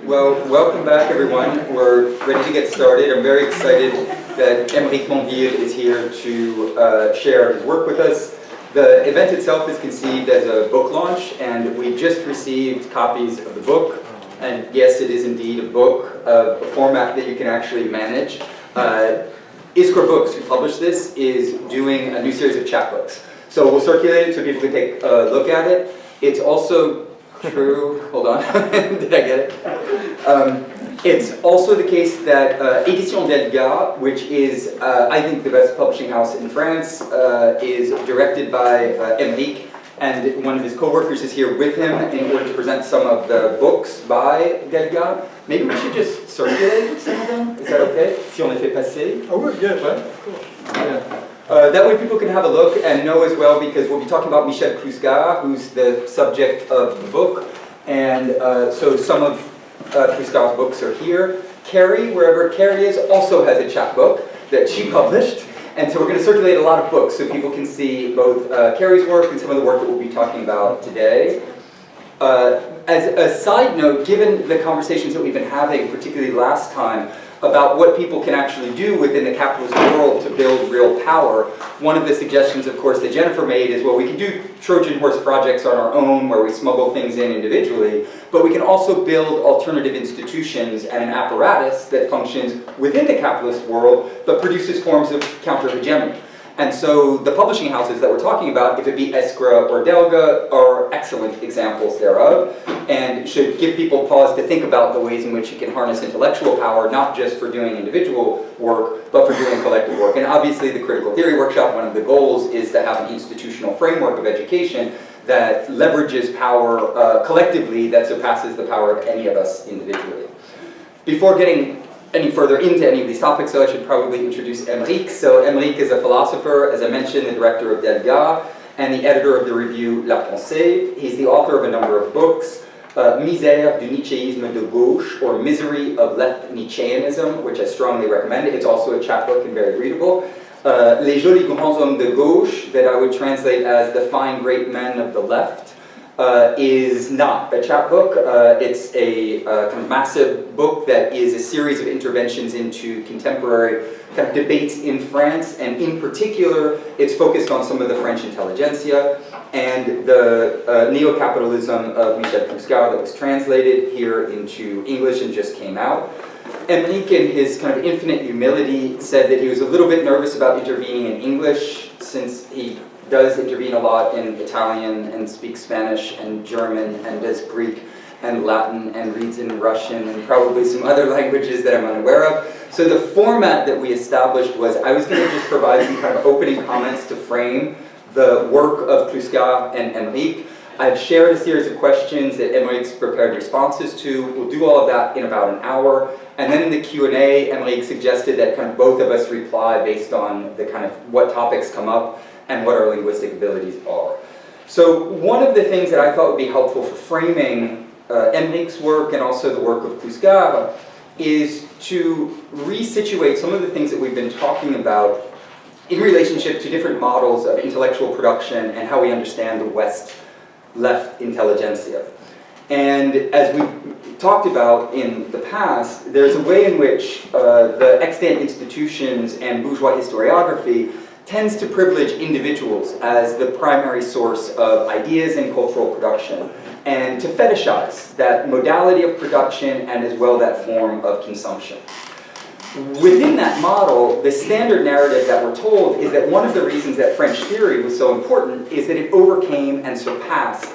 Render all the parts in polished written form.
Well, welcome back everyone. We're ready to get started. I'm very excited that Aymeric Monville is here to share his work with us. The event itself is conceived as a book launch, and we just received copies of the book. And yes, it is indeed a book of a format that you can actually manage. Iskra Books, who published this, is doing a new series of chapbooks. So we'll circulate it so people can take a look at it. It's also true, hold on, did I get it? It's also the case that Éditions Delga, which is, I think, the best publishing house in France, is directed by Aymeric, and one of his co-workers is here with him in order to present some of the books by Delga. Maybe we should just circulate some of them? Is that okay? Si on les fait passer? Oh, yes, What? of course. Yeah. That way people can have a look and know as well, because we'll be talking about Michel Clouscard, who's the subject of the book, and so some of Clouscard's books are here. Carrie, wherever Carrie is, also has a chapbook that she published, and so we're going to circulate a lot of books so people can see both Carrie's work and some of the work that we'll be talking about today. As a side note, given the conversations that we've been having, particularly last time, about what people can actually do within the capitalist world to build real power, one of the suggestions, of course, that Jennifer made is, well, we can do Trojan horse projects on our own where we smuggle things in individually, but we can also build alternative institutions and an apparatus that functions within the capitalist world but produces forms of counter-hegemony. And so the publishing houses that we're talking about, if it be Iskra or Delga, are excellent examples thereof, and should give people pause to think about the ways in which you can harness intellectual power, not just for doing individual work, but for doing collective work. And obviously the Critical Theory Workshop, one of the goals is to have an institutional framework of education that leverages power collectively that surpasses the power of any of us individually. Before getting any further into any of these topics, so I should probably introduce Aymeric. So Aymeric is a philosopher, as I mentioned, the director of Delga, and the editor of the review La Pensée. He's the author of a number of books, Misère du Nietzscheisme de gauche, or Misery of Left Nietzscheanism, which I strongly recommend. It's also a chapbook and very readable. Les Jolis Grands Hommes de Gauche, that I would translate as The Fine Great Men of the Left, is not a chapbook. It's a kind of massive book that is a series of interventions into contemporary kind of debates in France, and in particular, it's focused on some of the French intelligentsia and the Neo-capitalism of Michel Clouscard that was translated here into English and just came out. Aymeric, in his kind of infinite humility, said that he was a little bit nervous about intervening in English, since he does intervene a lot in Italian and speaks Spanish and German and does Greek and Latin and reads in Russian and probably some other languages that I'm unaware of. So the format that we established was I was going to just provide some kind of opening comments to frame the work of Clouscard and Aymeric. I've shared a series of questions that Aymeric's prepared responses to. We'll do all of that in about an hour. And then in the Q&A, Aymeric suggested that kind of both of us reply based on the kind of what topics come up and what our linguistic abilities are. So one of the things that I thought would be helpful for framing Aymeric's work and also the work of Clouscard is to resituate some of the things that we've been talking about in relationship to different models of intellectual production and how we understand the West-left intelligentsia. And as we've talked about in the past, there's a way in which the extant institutions and bourgeois historiography tends to privilege individuals as the primary source of ideas and cultural production, and to fetishize that modality of production and as well that form of consumption. Within that model, the standard narrative that we're told is that one of the reasons that French theory was so important is that it overcame and surpassed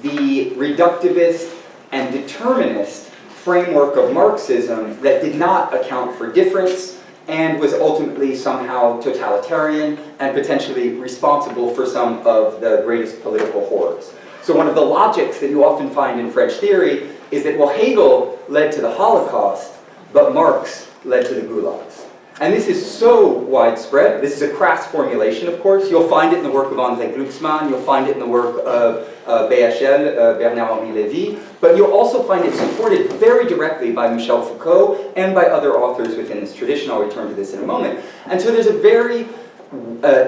the reductivist and determinist framework of Marxism that did not account for difference and was ultimately somehow totalitarian and potentially responsible for some of the greatest political horrors. So one of the logics that you often find in French theory is that, well, Hegel led to the Holocaust, but Marx led to the gulags. And this is so widespread. This is a crass formulation, of course. You'll find it in the work of André Glucksmann. You'll find it in the work of BHL, Bernard-Henri Lévy. But you'll also find it supported very directly by Michel Foucault and by other authors within this tradition. I'll return to this in a moment. And so there's a very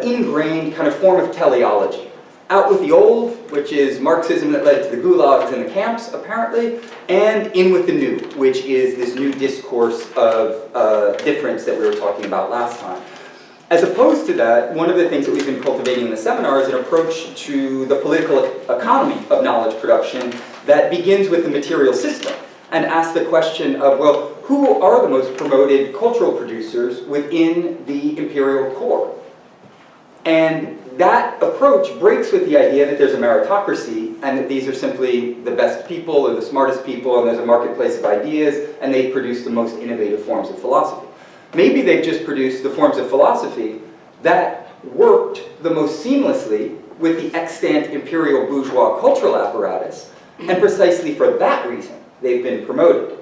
ingrained kind of form of teleology Out with the old, which is Marxism that led to the gulags and the camps, apparently, and in with the new, which is this new discourse of difference that we were talking about last time. As opposed to that, one of the things that we've been cultivating in the seminar is an approach to the political economy of knowledge production that begins with the material system and asks the question of, well, who are the most promoted cultural producers within the imperial core? And that approach breaks with the idea that there's a meritocracy and that these are simply the best people or the smartest people and there's a marketplace of ideas and they produce the most innovative forms of philosophy. Maybe they've just produced the forms of philosophy that worked the most seamlessly with the extant imperial bourgeois cultural apparatus, and precisely for that reason they've been promoted.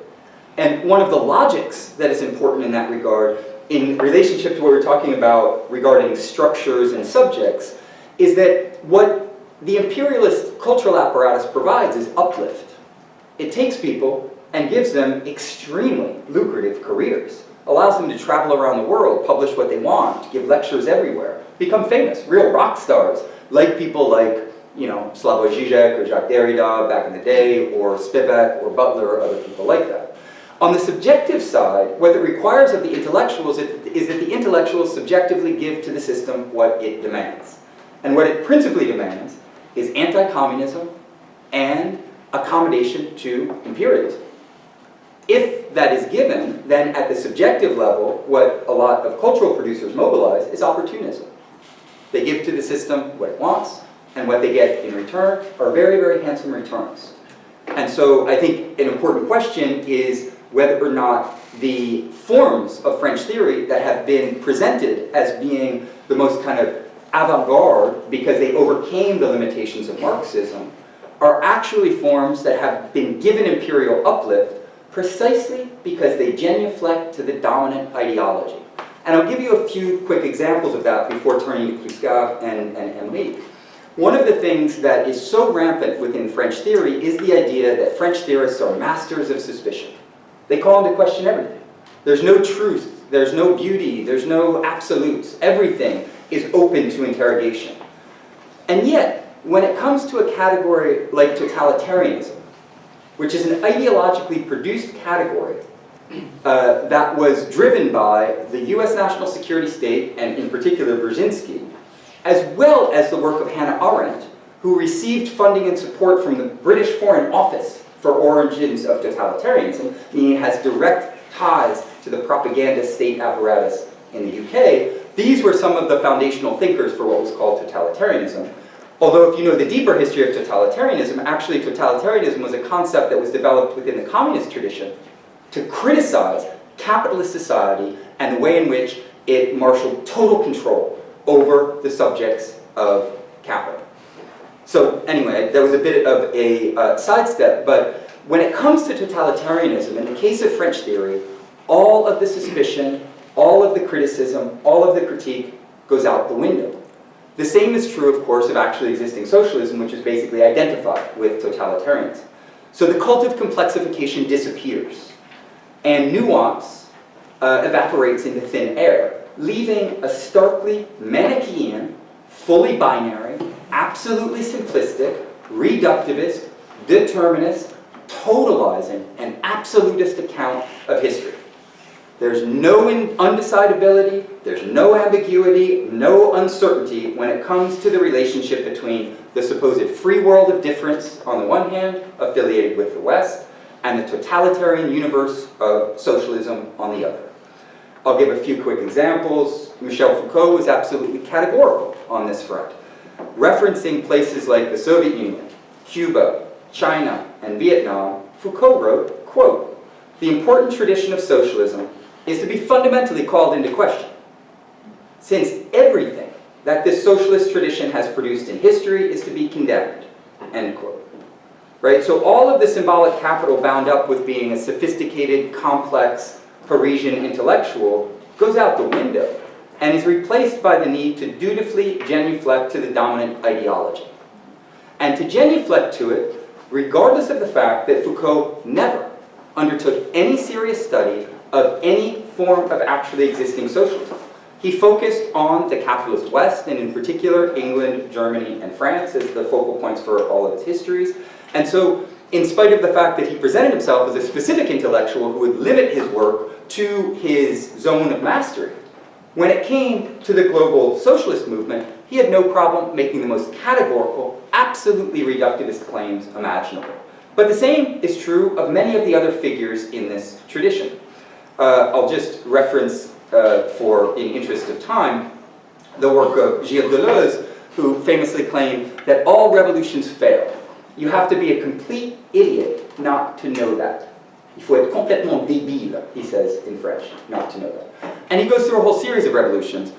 And one of the logics that is important in that regard, in relationship to what we're talking about regarding structures and subjects, is that what the imperialist cultural apparatus provides is uplift. It takes people and gives them extremely lucrative careers, allows them to travel around the world, publish what they want, give lectures everywhere, become famous, real rock stars, like people like, you know, Slavoj Žižek or Jacques Derrida back in the day, or Spivak or Butler or other people like that. On the subjective side, what it requires of the intellectuals is that the intellectuals subjectively give to the system what it demands. And what it principally demands is anti-communism and accommodation to imperialism. If that is given, then at the subjective level, what a lot of cultural producers mobilize is opportunism. They give to the system what it wants, and what they get in return are very, very handsome returns. And so I think an important question is whether or not the forms of French theory that have been presented as being the most kind of avant-garde because they overcame the limitations of Marxism are actually forms that have been given imperial uplift precisely because they genuflect to the dominant ideology. And I'll give you a few quick examples of that before turning to Clouscard and Aymeric. One of the things that is so rampant within French theory is the idea that French theorists are masters of suspicion. They call into question everything. There's no truth, there's no beauty, there's no absolutes. Everything is open to interrogation. And yet, when it comes to a category like totalitarianism, which is an ideologically produced category that was driven by the US national security state, and in particular Brzezinski, as well as the work of Hannah Arendt, who received funding and support from the British Foreign Office for origins of totalitarianism, meaning it has direct ties to the propaganda state apparatus in the UK. These were some of the foundational thinkers for what was called totalitarianism. Although if you know the deeper history of totalitarianism, actually totalitarianism was a concept that was developed within the communist tradition to criticize capitalist society and the way in which it marshaled total control over the subjects of capital. So anyway, that was a bit of a sidestep, but when it comes to totalitarianism, in the case of French theory, all of the suspicion, all of the criticism, all of the critique goes out the window. The same is true, of course, of actually existing socialism, which is basically identified with totalitarianism. So the cult of complexification disappears, and nuance evaporates into thin air, leaving a starkly Manichaean, fully binary, absolutely simplistic, reductivist, determinist, totalizing, and absolutist account of history. There's no undecidability, there's no ambiguity, no uncertainty when it comes to the relationship between the supposed free world of difference on the one hand, affiliated with the West, and the totalitarian universe of socialism on the other. I'll give a few quick examples. Michel Foucault was absolutely categorical on this front. Referencing places like the Soviet Union, Cuba, China, and Vietnam, Foucault wrote, quote, "The important tradition of socialism is to be fundamentally called into question, since everything that this socialist tradition has produced in history is to be condemned," end quote. Right? So all of the symbolic capital bound up with being a sophisticated, complex, Parisian intellectual goes out the window and is replaced by the need to dutifully genuflect to the dominant ideology. And to genuflect to it, regardless of the fact that Foucault never undertook any serious study of any form of actually existing socialism. He focused on the capitalist West, and in particular, England, Germany, and France as the focal points for all of his histories. And so, in spite of the fact that he presented himself as a specific intellectual who would limit his work to his zone of mastery, when it came to the global socialist movement, he had no problem making the most categorical, absolutely reductivist claims imaginable. But the same is true of many of the other figures in this tradition. I'll just reference, in interest of time, the work of Gilles Deleuze, who famously claimed that all revolutions fail. You have to be a complete idiot not to know that. Il faut être complètement débile, he says in French, not to know that. And he goes through a whole series of revolutions.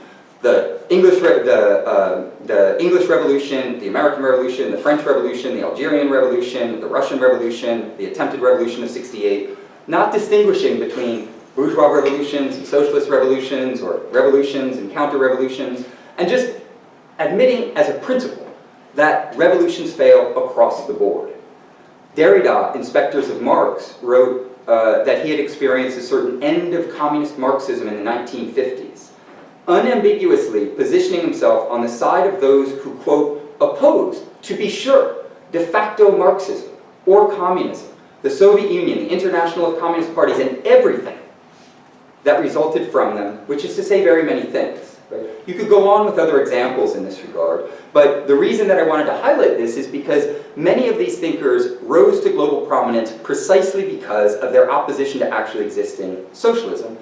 The English Revolution, the American Revolution, the French Revolution, the Algerian Revolution, the Russian Revolution, the attempted revolution of '68, not distinguishing between bourgeois revolutions and socialist revolutions, or revolutions and counter-revolutions, and just admitting as a principle that revolutions fail across the board. Derrida, in Spectres of Marx, wrote that he had experienced a certain end of communist Marxism in the 1950s, unambiguously positioning himself on the side of those who, quote, opposed, to be sure, de facto Marxism or communism, the Soviet Union, the International of Communist Parties, and everything that resulted from them, which is to say very many things. Right? You could go on with other examples in this regard, but the reason that I wanted to highlight this is because many of these thinkers rose to global prominence precisely because of their opposition to actually existing socialism,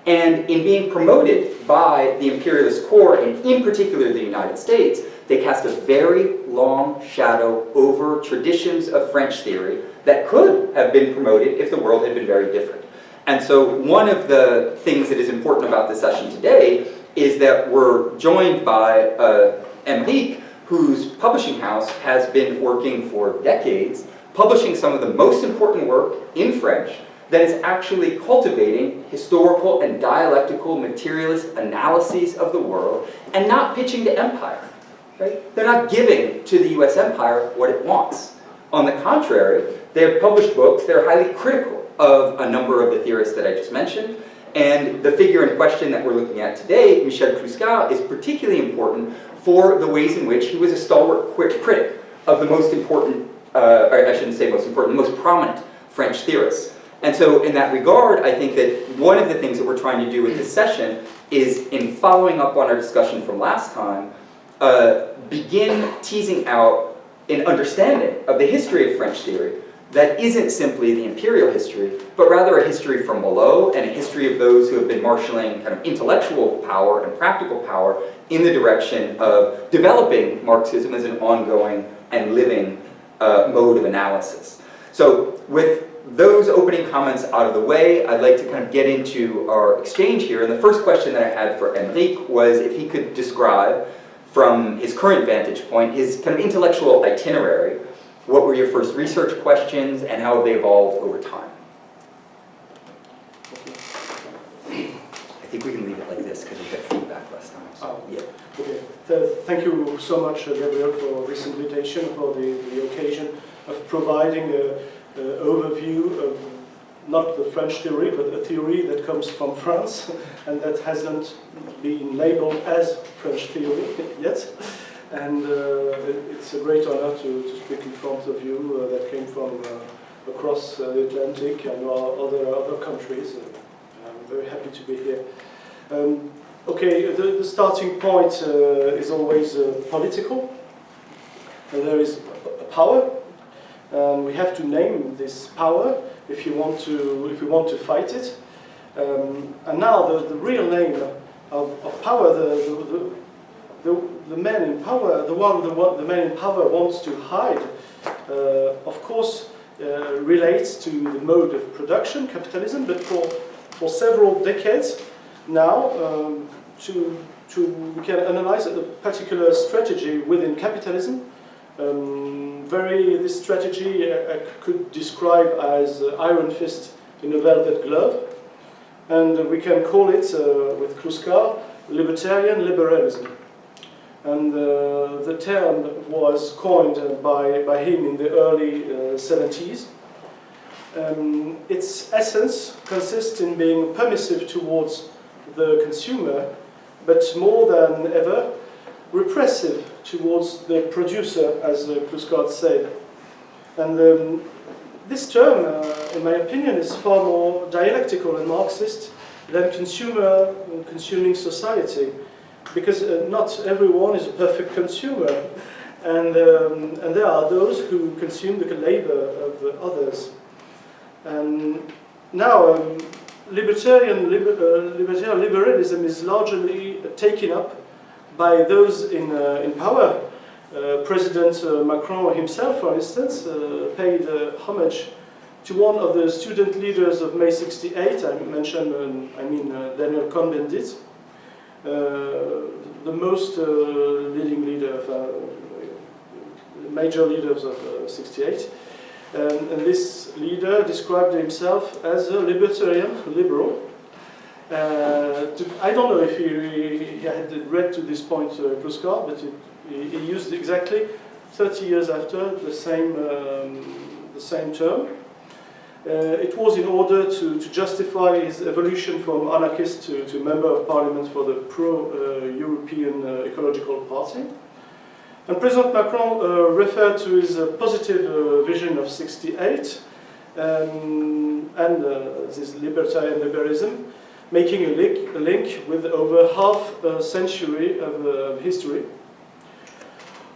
and in being promoted by the imperialist core, and in particular the United States, they cast a very long shadow over traditions of French theory that could have been promoted if the world had been very different. And so one of the things that is important about this session today is that we're joined by Aymeric, whose publishing house has been working for decades, publishing some of the most important work in French that is actually cultivating historical and dialectical materialist analyses of the world and not pitching to empire. Right? They're not giving to the US empire what it wants. On the contrary, they have published books that are highly critical of a number of the theorists that I just mentioned, and the figure in question that we're looking at today, Michel Clouscard, is particularly important for the ways in which he was a stalwart critic of the most important, or I shouldn't say most important, the most prominent French theorists. And so in that regard, I think that one of the things that we're trying to do with this session is, in following up on our discussion from last time, begin teasing out an understanding of the history of French theory that isn't simply the imperial history, but rather a history from below and a history of those who have been marshaling kind of intellectual power and practical power in the direction of developing Marxism as an ongoing and living mode of analysis. So with those opening comments out of the way, I'd like to kind of get into our exchange here. And the first question that I had for Aymeric was if he could describe, from his current vantage point, his kind of intellectual itinerary. What were your first research questions, and how have they evolved over time? I think we can leave it like this because we had feedback last time. So, yeah. Okay. Thank you so much, Gabriel, for this invitation, for the occasion of providing an overview of not the French theory, but a theory that comes from France and that hasn't been labeled as French theory yet. And it's a great honor to speak in front of you that came from across the Atlantic and other countries. I'm very happy to be here. Okay, the starting point is always political. There is a power, and we have to name this power if we want to fight it. And now the real name of power, the man in power, the man in power wants to hide, of course, relates to the mode of production, capitalism, but for several decades now, we can analyze a particular strategy within capitalism. This strategy I could describe as iron fist in a velvet glove, and we can call it, with Clouscard, libertarian liberalism. And the term was coined by him in the early 70s. Its essence consists in being permissive towards the consumer but more than ever, repressive towards the producer, as Clouscard said. And this term, in my opinion, is far more dialectical and Marxist than consuming society, because not everyone is a perfect consumer, and there are those who consume the labor of others. And now, libertarian liberalism is largely taken up by those in power. President Macron himself, for instance, paid homage to one of the student leaders of May '68. I mean Daniel Cohn-Bendit, the most leading leader of major leaders of '68. And this leader described himself as a libertarian liberal. I don't know if he had read to this point Clouscard, but he used exactly 30 years after the same term. It was in order to justify his evolution from anarchist to member of parliament for the pro-European Ecological Party. And President Macron referred to his positive vision of '68 and this libertarian liberalism, making a link with over half a century of history.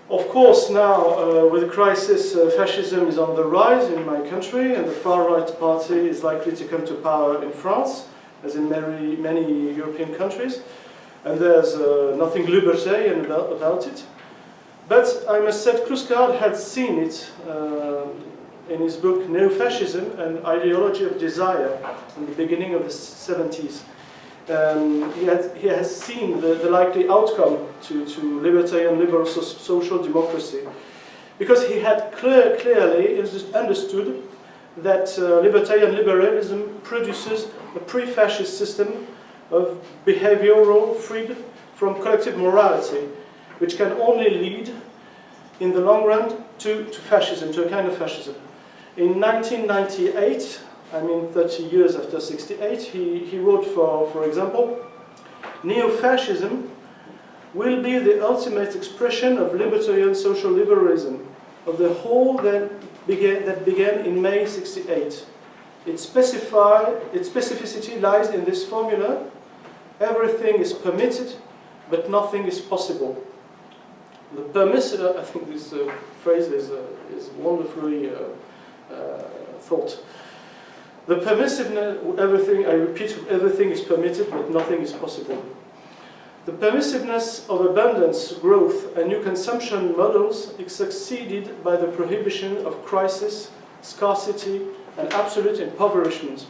Of course, now, with the crisis, fascism is on the rise in my country, and the far-right party is likely to come to power in France, as in many European countries, and there's nothing libertarian about it. But I must say, Clouscard had seen it in his book Neo-Fascism, An Ideology of Desire, in the beginning of the '70s. He has seen the likely outcome to libertarian liberal social democracy, because he had clearly understood that libertarian liberalism produces a pre-fascist system of behavioral freedom from collective morality, which can only lead, in the long run, to fascism, to a kind of fascism. In 1998, I mean 30 years after '68, he wrote, for example, "Neo-fascism will be the ultimate expression of libertarian social liberalism, of the whole that began in May '68. Its specificity lies in this formula: everything is permitted, but nothing is possible." The permissive, I think this phrase is wonderfully thought. The permissiveness, everything, I repeat, everything is permitted, but nothing is possible. The permissiveness of abundance, growth, and new consumption models is succeeded by the prohibition of crisis, scarcity, and absolute impoverishment.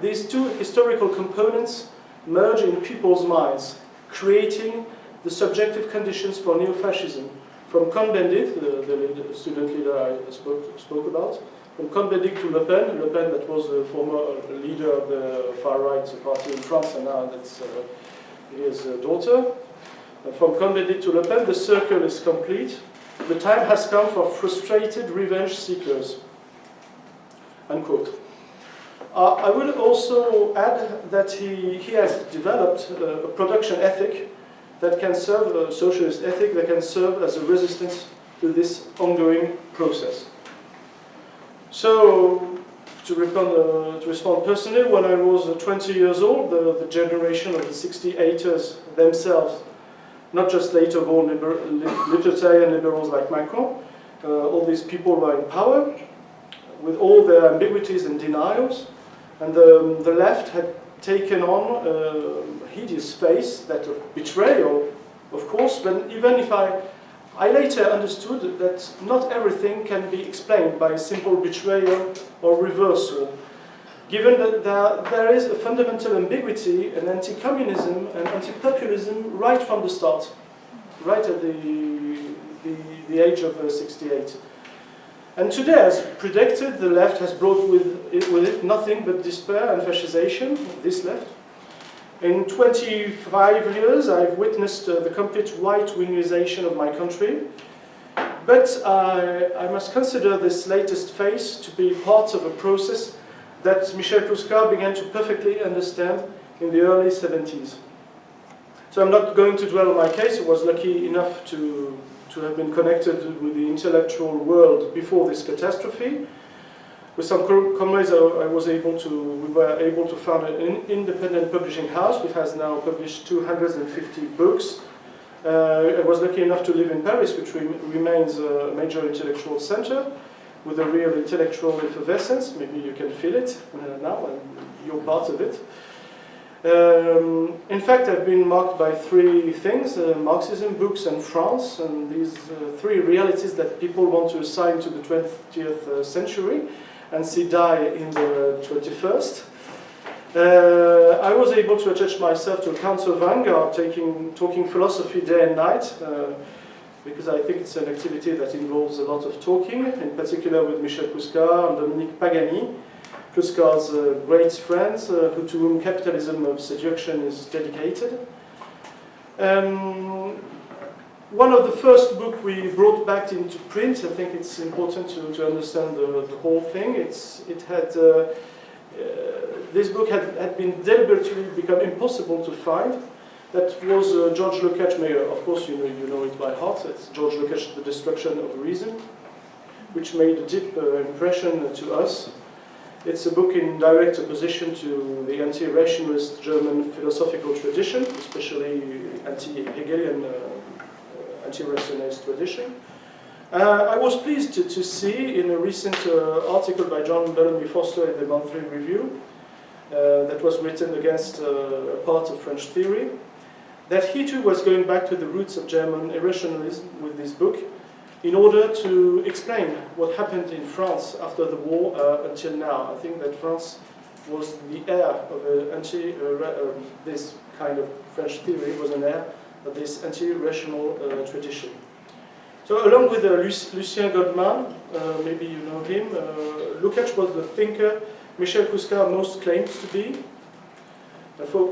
These two historical components merge in people's minds, creating the subjective conditions for neo-fascism. From Cohn-Bendit, the student leader I spoke about, from Cohn-Bendit to Le Pen that was the former leader of the far-right party in France, and now that's his daughter. From Cohn-Bendit to Le Pen, the circle is complete. The time has come for frustrated revenge seekers. Unquote. I will also add that he has developed a production ethic that can serve, a socialist ethic that can serve as a resistance to this ongoing process. So, to respond personally, when I was 20 years old, the generation of the '68ers themselves, not just later born libertarian liberals like Macron, all these people were in power, with all their ambiguities and denials, and the left had taken on a hideous face, that of betrayal, of course, but even if I later understood that not everything can be explained by a simple betrayal or reversal, given that there is a fundamental ambiguity in anti-communism and anti-populism right from the start, right at the age of '68. And today, as predicted, the left has brought with it nothing but despair and fascisation, this left. In 25 years, I've witnessed the complete right-wingization of my country, but I must consider this latest phase to be part of a process that Michel Clouscard began to perfectly understand in the early '70s. So I'm not going to dwell on my case. I was lucky enough to have been connected with the intellectual world before this catastrophe. With some comrades, we were able to found an independent publishing house, which has now published 250 books. I was lucky enough to live in Paris, which remains a major intellectual center, with a real intellectual effervescence. Maybe you can feel it now, and you're part of it. In fact, I've been marked by three things: Marxism, books, and France, and these three realities that people want to assign to the 20th century and see die in the 21st. I was able to attach myself to a council vanguard, talking philosophy day and night, because I think it's an activity that involves a lot of talking, in particular with Michel Clouscard and Dominique Pagani, Clouscard's great friends, to whom Capitalism of Seduction is dedicated. One of the first books we brought back into print, I think it's important to understand the whole thing. This book had been deliberately become impossible to find. That was George Lukács, of course you know it by heart. It's George Lukács' The Destruction of Reason, which made a deep impression to us. It's a book in direct opposition to the anti-rationalist German philosophical tradition, especially anti-Hegelian anti-rationalist tradition. I was pleased to see in a recent article by John Bellamy Foster in the Monthly Review that was written against a part of French theory, that he too was going back to the roots of German irrationalism with this book in order to explain what happened in France after the war until now. I think that France was the heir of this kind of French theory, was an heir of this anti-rational tradition. So along with Lucien Goldman, maybe you know him, Lukács was the thinker Michel Clouscard most claims to be.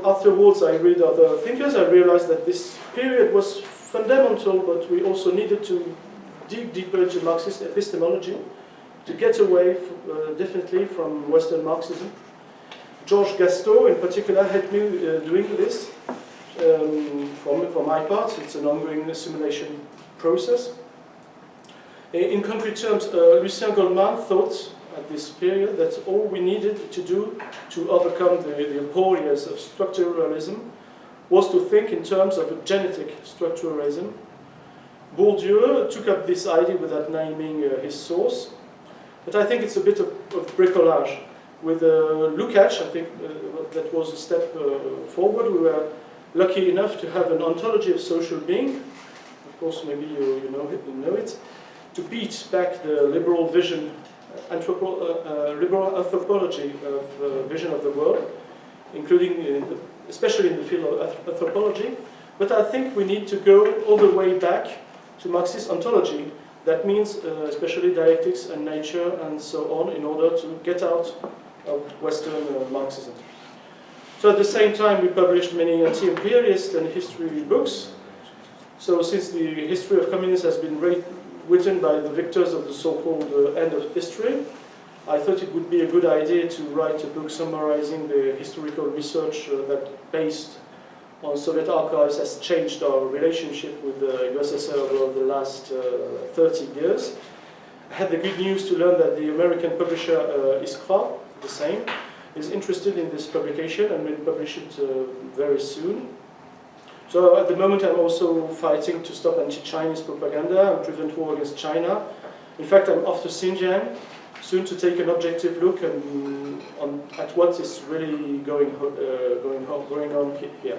Afterwards I read other thinkers, I realized that this period was fundamental, but we also needed to dig deeper into Marxist epistemology to get away definitely from Western Marxism. Georges Gastaut in particular helped me doing this. For my part, it's an ongoing assimilation process. In concrete terms, Lucien Goldman thought at this period that all we needed to do to overcome the apologies of structuralism was to think in terms of a genetic structuralism. Bourdieu took up this idea without naming his source, but I think it's a bit of bricolage. With Lukács, I think that was a step forward. We were lucky enough to have an ontology of social being. Of course, maybe you know it. To beat back the liberal vision, liberal anthropology of vision of the world, including, especially in the field of anthropology. But I think we need to go all the way back to Marxist ontology. That means especially dialectics and nature and so on, in order to get out of Western Marxism. So at the same time, we published many anti-imperialist and history books. So since the history of communism has been written by the victors of the so-called end of history, I thought it would be a good idea to write a book summarizing the historical research that, based on Soviet archives, has changed our relationship with the USSR over the last 30 years. I had the good news to learn that the American publisher Iskra, the same, is interested in this publication and will publish it very soon. So at the moment I'm also fighting to stop anti-Chinese propaganda and prevent war against China. In fact, I'm off to Xinjiang soon to take an objective look at what is really going on here.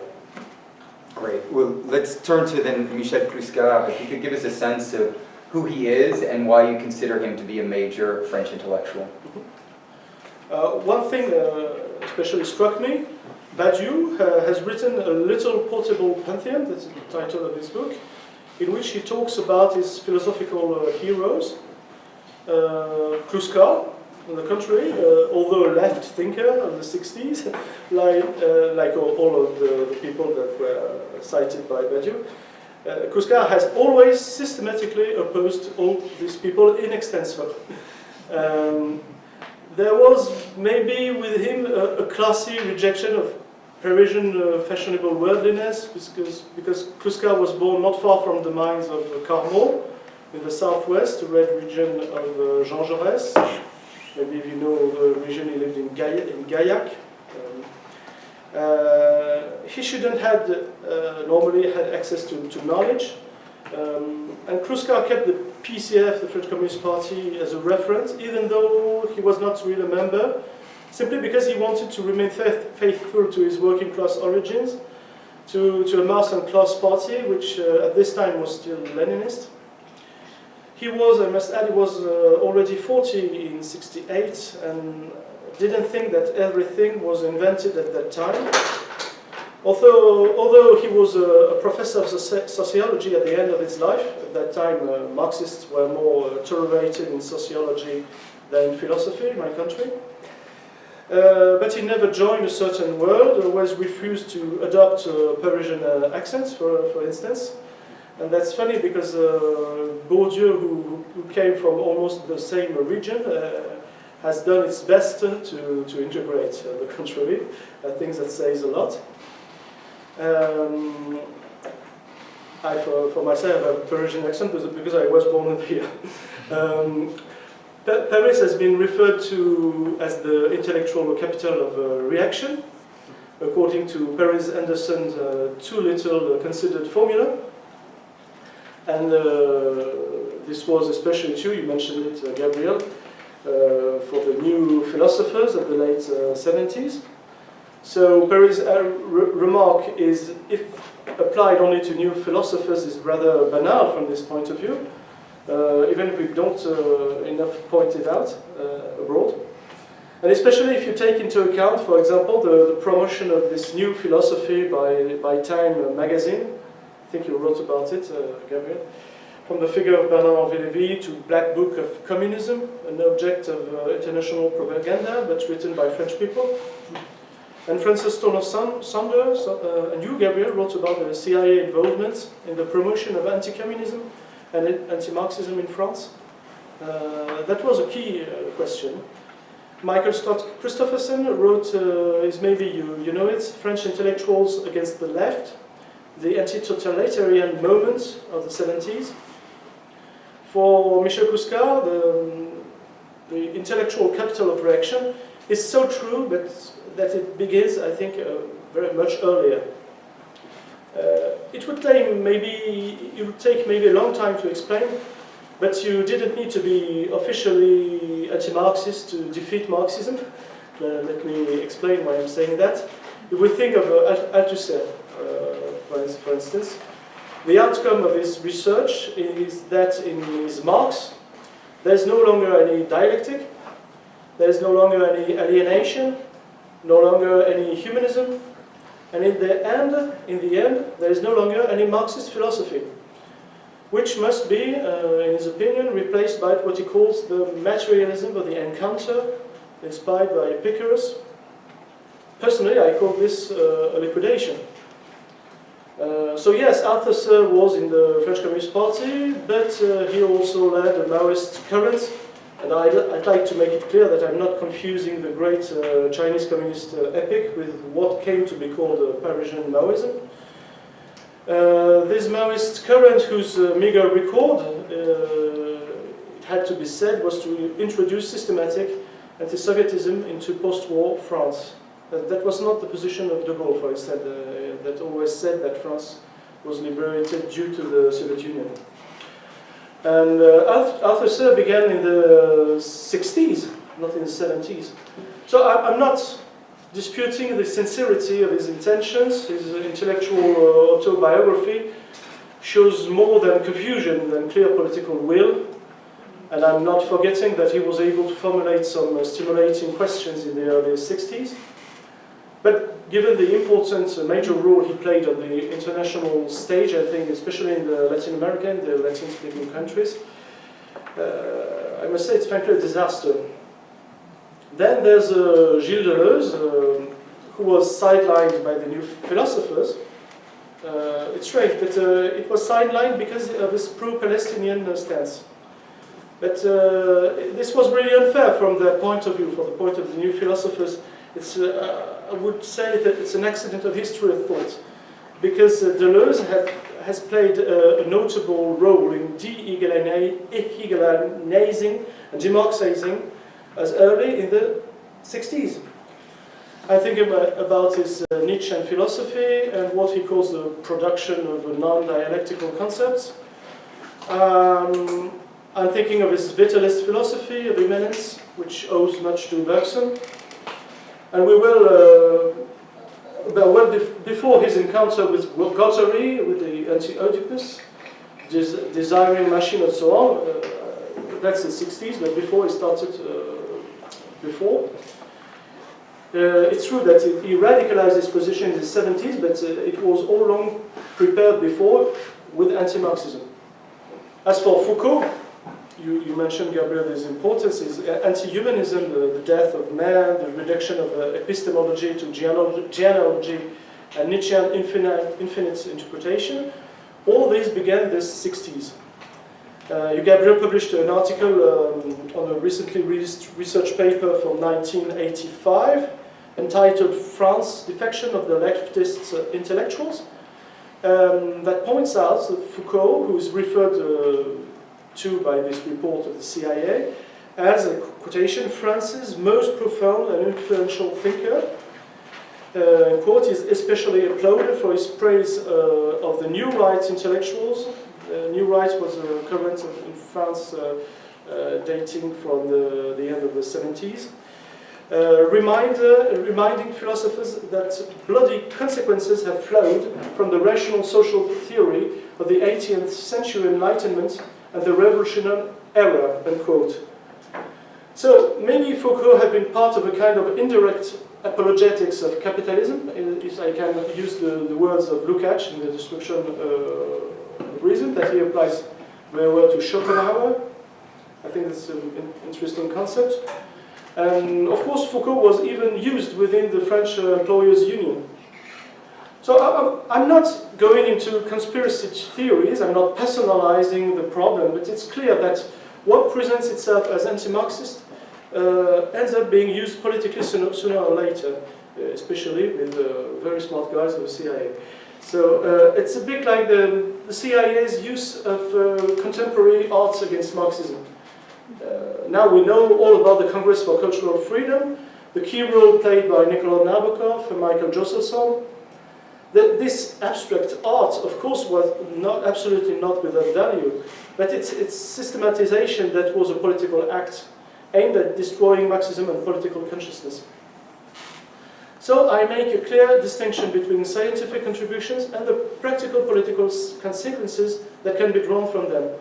Great. Well, let's turn to then Michel Clouscard. If you could give us a sense of who he is and why you consider him to be a major French intellectual. One thing especially struck me. Badiou has written a little portable pantheon, that's the title of his book, in which he talks about his philosophical heroes. Clouscard, on the contrary, although a left thinker of the 60s, like all of the people that were cited by Badiou, Clouscard has always systematically opposed all these people in extenso. There was maybe with him a classy rejection of Parisian fashionable worldliness, because Clouscard was born not far from the mines of Carmaux, in the southwest, the red region of Jean Jaurès. Maybe you know the region he lived in Gaillac. He shouldn't have normally had access to knowledge. And Clouscard kept the PCF, the French Communist Party, as a reference, even though he was not really a member, simply because he wanted to remain faithful to his working class origins, to a Marx and class party, which at this time was still Leninist. He was, I must add, he was already 40 in '68 and didn't think that everything was invented at that time. Although he was a professor of sociology at the end of his life, at that time Marxists were more tolerated in sociology than in philosophy in my country. But he never joined a certain world, always refused to adopt Parisian accents, for instance. And that's funny because Bourdieu, who came from almost the same region, has done its best to integrate the country. I think that says a lot. For myself, I have a Parisian accent because I was born here. Paris has been referred to as the intellectual capital of reaction, according to Paris Anderson's too little considered formula. And this was especially true, you mentioned it, Gabriel, for the new philosophers of the late 70s. So Paris' remark is, if applied only to new philosophers, is rather banal from this point of view, even if we don't enough point it out abroad. And especially if you take into account, for example, the promotion of this new philosophy by Time magazine. I think you wrote about it, Gabriel. From the figure of Bernard-Henri Lévy to Black Book of Communism, an object of international propaganda, but written by French people. And Francis Turner Saunders and you, Gabriel, wrote about the CIA involvement in the promotion of anti-communism and anti-Marxism in France. That was a key question. Michael Scott Christopherson wrote, maybe you know it, French Intellectuals Against the Left, the anti-totalitarian moment of the 70s. For Michel Clouscard, the intellectual capital of reaction is so true, but that it begins, I think, very much earlier. It would take maybe a long time to explain, but you didn't need to be officially anti-Marxist to defeat Marxism. Let me explain why I'm saying that. You would think of Althusser, for instance. The outcome of his research is that in his Marx, there's no longer any dialectic, there's no longer any alienation, no longer any humanism, and in the end, there is no longer any Marxist philosophy, which must be, in his opinion, replaced by what he calls the materialism of the encounter, inspired by Epicurus. Personally, I call this a liquidation. So yes, Althusser was in the French Communist Party, but he also led a Maoist current, and I'd like to make it clear that I'm not confusing the great Chinese communist epic with what came to be called Parisian Maoism. This Maoist current, whose meager record, it had to be said, was to introduce systematic anti-Sovietism into post-war France. That was not the position of de Gaulle, for instance, that always said that France was liberated due to the Soviet Union. And Althusser began in the 60s, not in the 70s. So I'm not disputing the sincerity of his intentions. His intellectual autobiography shows more than confusion than clear political will. And I'm not forgetting that he was able to formulate some stimulating questions in the early 60s. But given the important major role he played on the international stage, I think, especially in the Latin American, the Latin-speaking countries, I must say it's frankly a disaster. Then there's Gilles Deleuze, who was sidelined by the new philosophers. It's strange, but it was sidelined because of his pro-Palestinian stance. But this was really unfair from their point of view, from the point of the new philosophers. It's, I would say that it's an accident of history of thought, because Deleuze has played a notable role in de-Hegelizing and demarxizing as early in the 60s. I think about his Nietzschean philosophy and what he calls the production of non-dialectical concepts. I'm thinking of his vitalist philosophy of immanence, which owes much to Bergson. And we will, before his encounter with Guattari, with the anti-Oedipus, desiring machine and so on, that's the 60s, but before he started, it's true that he radicalized his position in the 70s, but it was all along prepared before with anti-Marxism. As for Foucault, you mentioned, Gabriel, his importance is anti-humanism, the death of man, the reduction of epistemology to genealogy, and Nietzschean infinite interpretation. All these began in the 60s. Gabriel published an article on a recently released research paper from 1985 entitled France, Defection of the Leftist Intellectuals, that points out that Foucault, who is referred to by this report of the CIA, as a quotation, France's most profound and influential thinker. Quote, is especially applauded for his praise of the New Right intellectuals. New Right was a current in France dating from the end of the 70s. Reminding philosophers that bloody consequences have flowed from the rational social theory of the 18th century Enlightenment and the revolutionary era, unquote. So maybe Foucault had been part of a kind of indirect apologetics of capitalism, if I can use the words of Lukács in the Destruction of Reason, that he applies very well to Schopenhauer. I think it's an interesting concept. And of course, Foucault was even used within the French Employers' Union. So I'm not going into conspiracy theories, I'm not personalizing the problem, but it's clear that what presents itself as anti-Marxist ends up being used politically sooner or later, especially with very smart guys of the CIA. So it's a bit like the CIA's use of contemporary arts against Marxism. Now we know all about the Congress for Cultural Freedom, the key role played by Nikolai Nabokov and Michael Josephson. This abstract art, of course, was absolutely not without value, but its systematization that was a political act aimed at destroying Marxism and political consciousness. So I make a clear distinction between scientific contributions and the practical political consequences that can be drawn from them.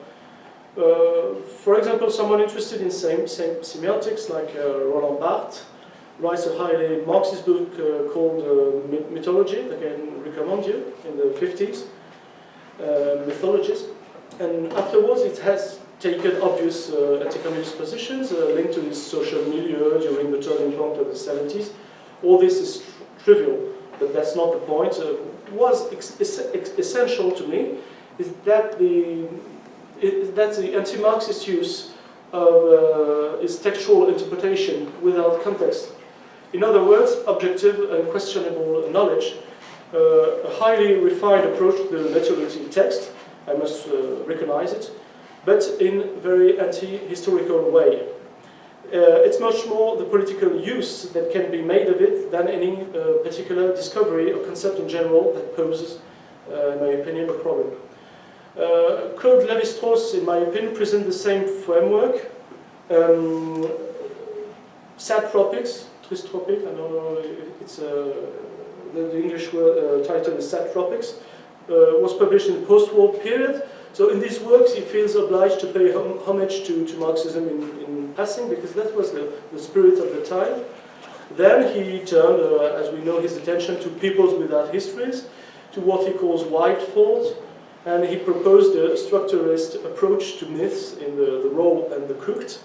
For example, someone interested in semiotics, like Roland Barthes, writes a highly Marxist book called Mythology, that I can recommend you, in the 50s, Mythologies. And afterwards it has taken obvious anti-communist positions linked to this social milieu during the turning point of the 70s. All this is trivial, but that's not the point. What was essential to me is that the anti-Marxist use of is textual interpretation without context. In other words, objective and questionable knowledge, a highly refined approach to the literary text, I must recognize it, but in a very anti-historical way. It's much more the political use that can be made of it than any particular discovery or concept in general that poses, in my opinion, a problem. Claude Lévi-Strauss, in my opinion, presents the same framework. Sad Tropics, Triste Tropic, I don't know, it's the English word, title is Sad Tropics, was published in the post-war period. So in these works he feels obliged to pay homage to Marxism in passing, because that was the spirit of the time. Then he turned, as we know, his attention to peoples without histories, to what he calls white thought, and he proposed a structuralist approach to myths in the raw and the cooked.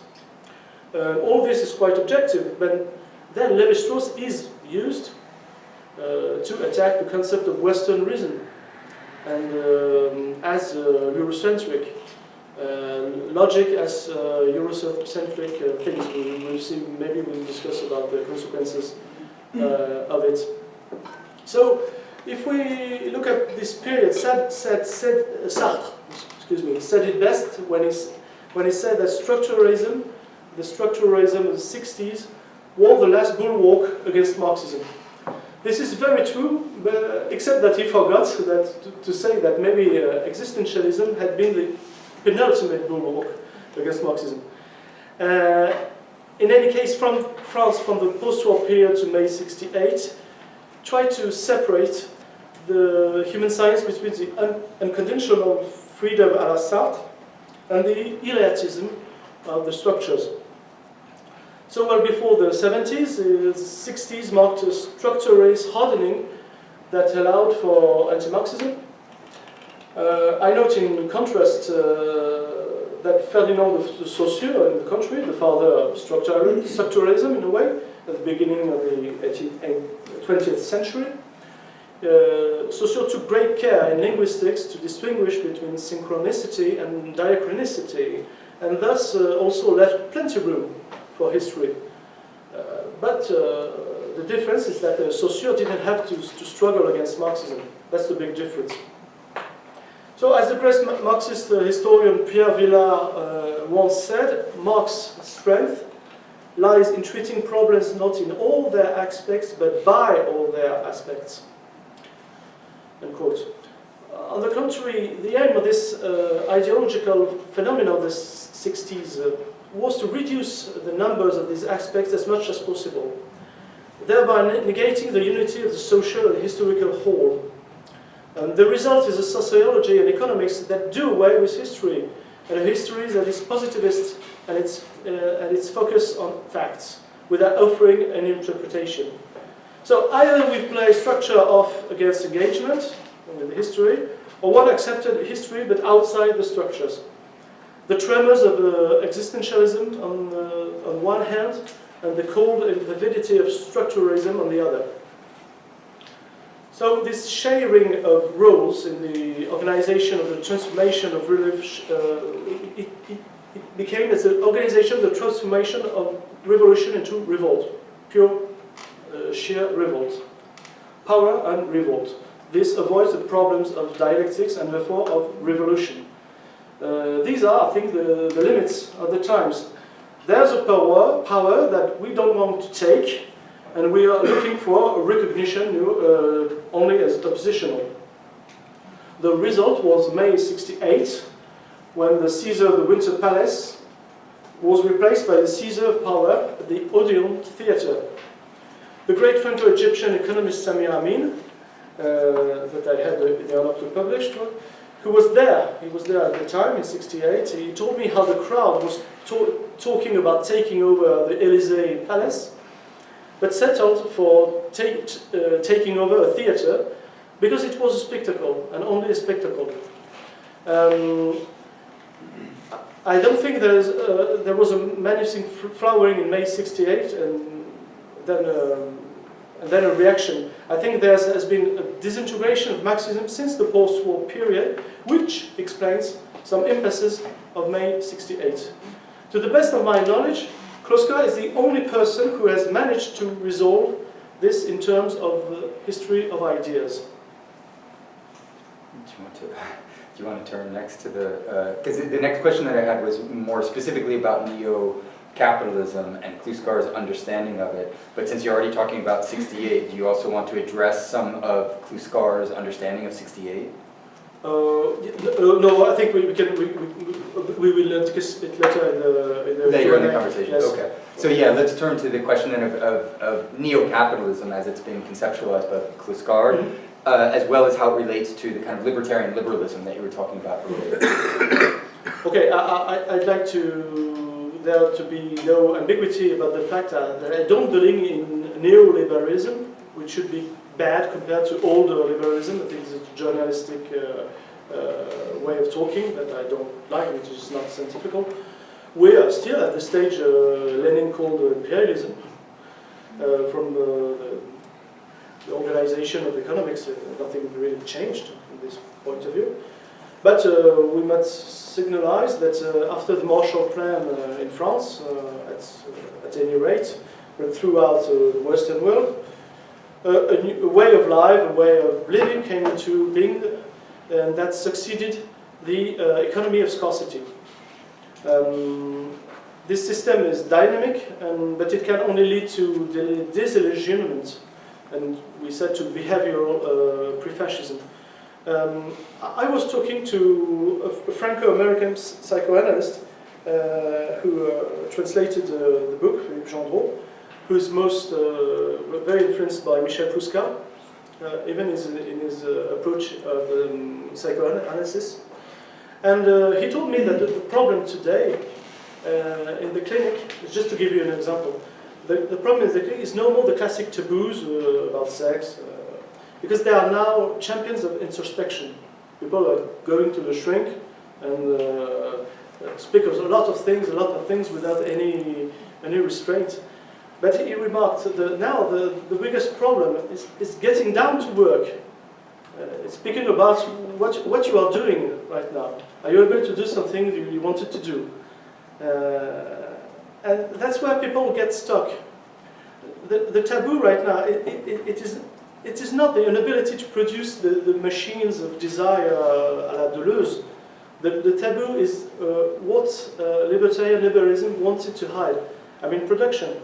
All this is quite objective, but then Lévi-Strauss is used to attack the concept of Western reason, and as Eurocentric, logic as Eurocentric things. We'll see, maybe we'll discuss about the consequences of it. So, if we look at this period, Sartre, excuse me, said it best when he said that structuralism, the structuralism of the 60s, was the last bulwark against Marxism. This is very true, but except that he forgot to say that maybe existentialism had been the penultimate bulwark against Marxism. In any case, from France, from the post-war period to May 68, tried to separate the human science between the unconditional freedom à la Sartre and the elitism of the structures. So, well before the 70s, the 60s marked a structuralist hardening that allowed for anti-Marxism. I note in contrast that Ferdinand de Saussure in the country, the father of structuralism in a way, at the beginning of the 20th century, Saussure took great care in linguistics to distinguish between synchronicity and diachronicity, and thus also left plenty of room for history. But the difference is that Saussure didn't have to struggle against Marxism. That's the big difference. So, as the great Marxist historian Pierre Villard once said, Marx's strength lies in treating problems not in all their aspects, but by all their aspects. End quote. On the contrary, the aim of this ideological phenomenon of the 60s was to reduce the numbers of these aspects as much as possible, thereby negating the unity of the social and historical whole. The result is a sociology and economics that do away with history, and a history that is positivist and its focus on facts, without offering an interpretation. So either we play structure off against engagement with history, or one accepted history but outside the structures. The tremors of existentialism on one hand, and the cold and vividity of structuralism on the other. So this sharing of roles in the organization of the transformation of relief, it became as an organization the transformation of revolution into revolt, pure sheer revolt. Power and revolt. This avoids the problems of dialectics and therefore of revolution. These are, I think, the limits of the times. There's a power that we don't want to take, and we are looking for a recognition only as oppositional. The result was May 68, when the Caesar of the Winter Palace was replaced by the Caesar of power at the Odeon Theatre. The great Franco-Egyptian economist Samir Amin, that I had the honor to publish, who was there, he was there at the time in 68, he told me how the crowd was talking about taking over the Élysée Palace, but settled for taking over a theatre because it was a spectacle, and only a spectacle. I don't think there was a menacing flowering in May 68 and then a reaction. I think there has been a disintegration of Marxism since the post-war period, which explains some impasses of May 68. To the best of my knowledge, Clouscard is the only person who has managed to resolve this in terms of the history of ideas. Do you want to turn next to the... Because the next question that I had was more specifically about Neo-capitalism and Clouscard's understanding of it. But since you're already talking about 68, do you also want to address some of Clouscard's understanding of 68? No, I think we will discuss it later in the conversation. Yes. Okay. So yeah, let's turn to the question then of neo-capitalism as it's been conceptualized by Clouscard, as well as how it relates to the kind of libertarian liberalism that you were talking about earlier. Okay, I'd like there to be no ambiguity about the fact that I don't believe in neoliberalism, which should be bad compared to older liberalism. I think it's a journalistic way of talking that I don't like, which is not scientific. We are still at the stage Lenin called imperialism. From the organization of economics, nothing really changed from this point of view. But we must signalize that after the Marshall Plan in France, at any rate, but throughout the Western world, a way of life, a way of living came into being, and that succeeded the economy of scarcity. This system is dynamic, but it can only lead to disillusionment, and we said to behavioral pre-fascism. I was talking to a Franco-American psychoanalyst who translated the book, Philippe Gendreau, who is very influenced by Michel Clouscard, even in his approach of psychoanalysis. And he told me that the problem today in the clinic, just to give you an example, the problem in the clinic is no more the classic taboos about sex, because they are now champions of introspection. People are going to the shrink and speak of a lot of things without any restraint. But he remarked that now the biggest problem is getting down to work. It's speaking about what you are doing right now. Are you able to do something you wanted to do? And that's where people get stuck. The taboo right now, it is not the inability to produce the machines of desire à la Deleuze. The taboo is what libertarian liberalism wanted to hide. I mean, production.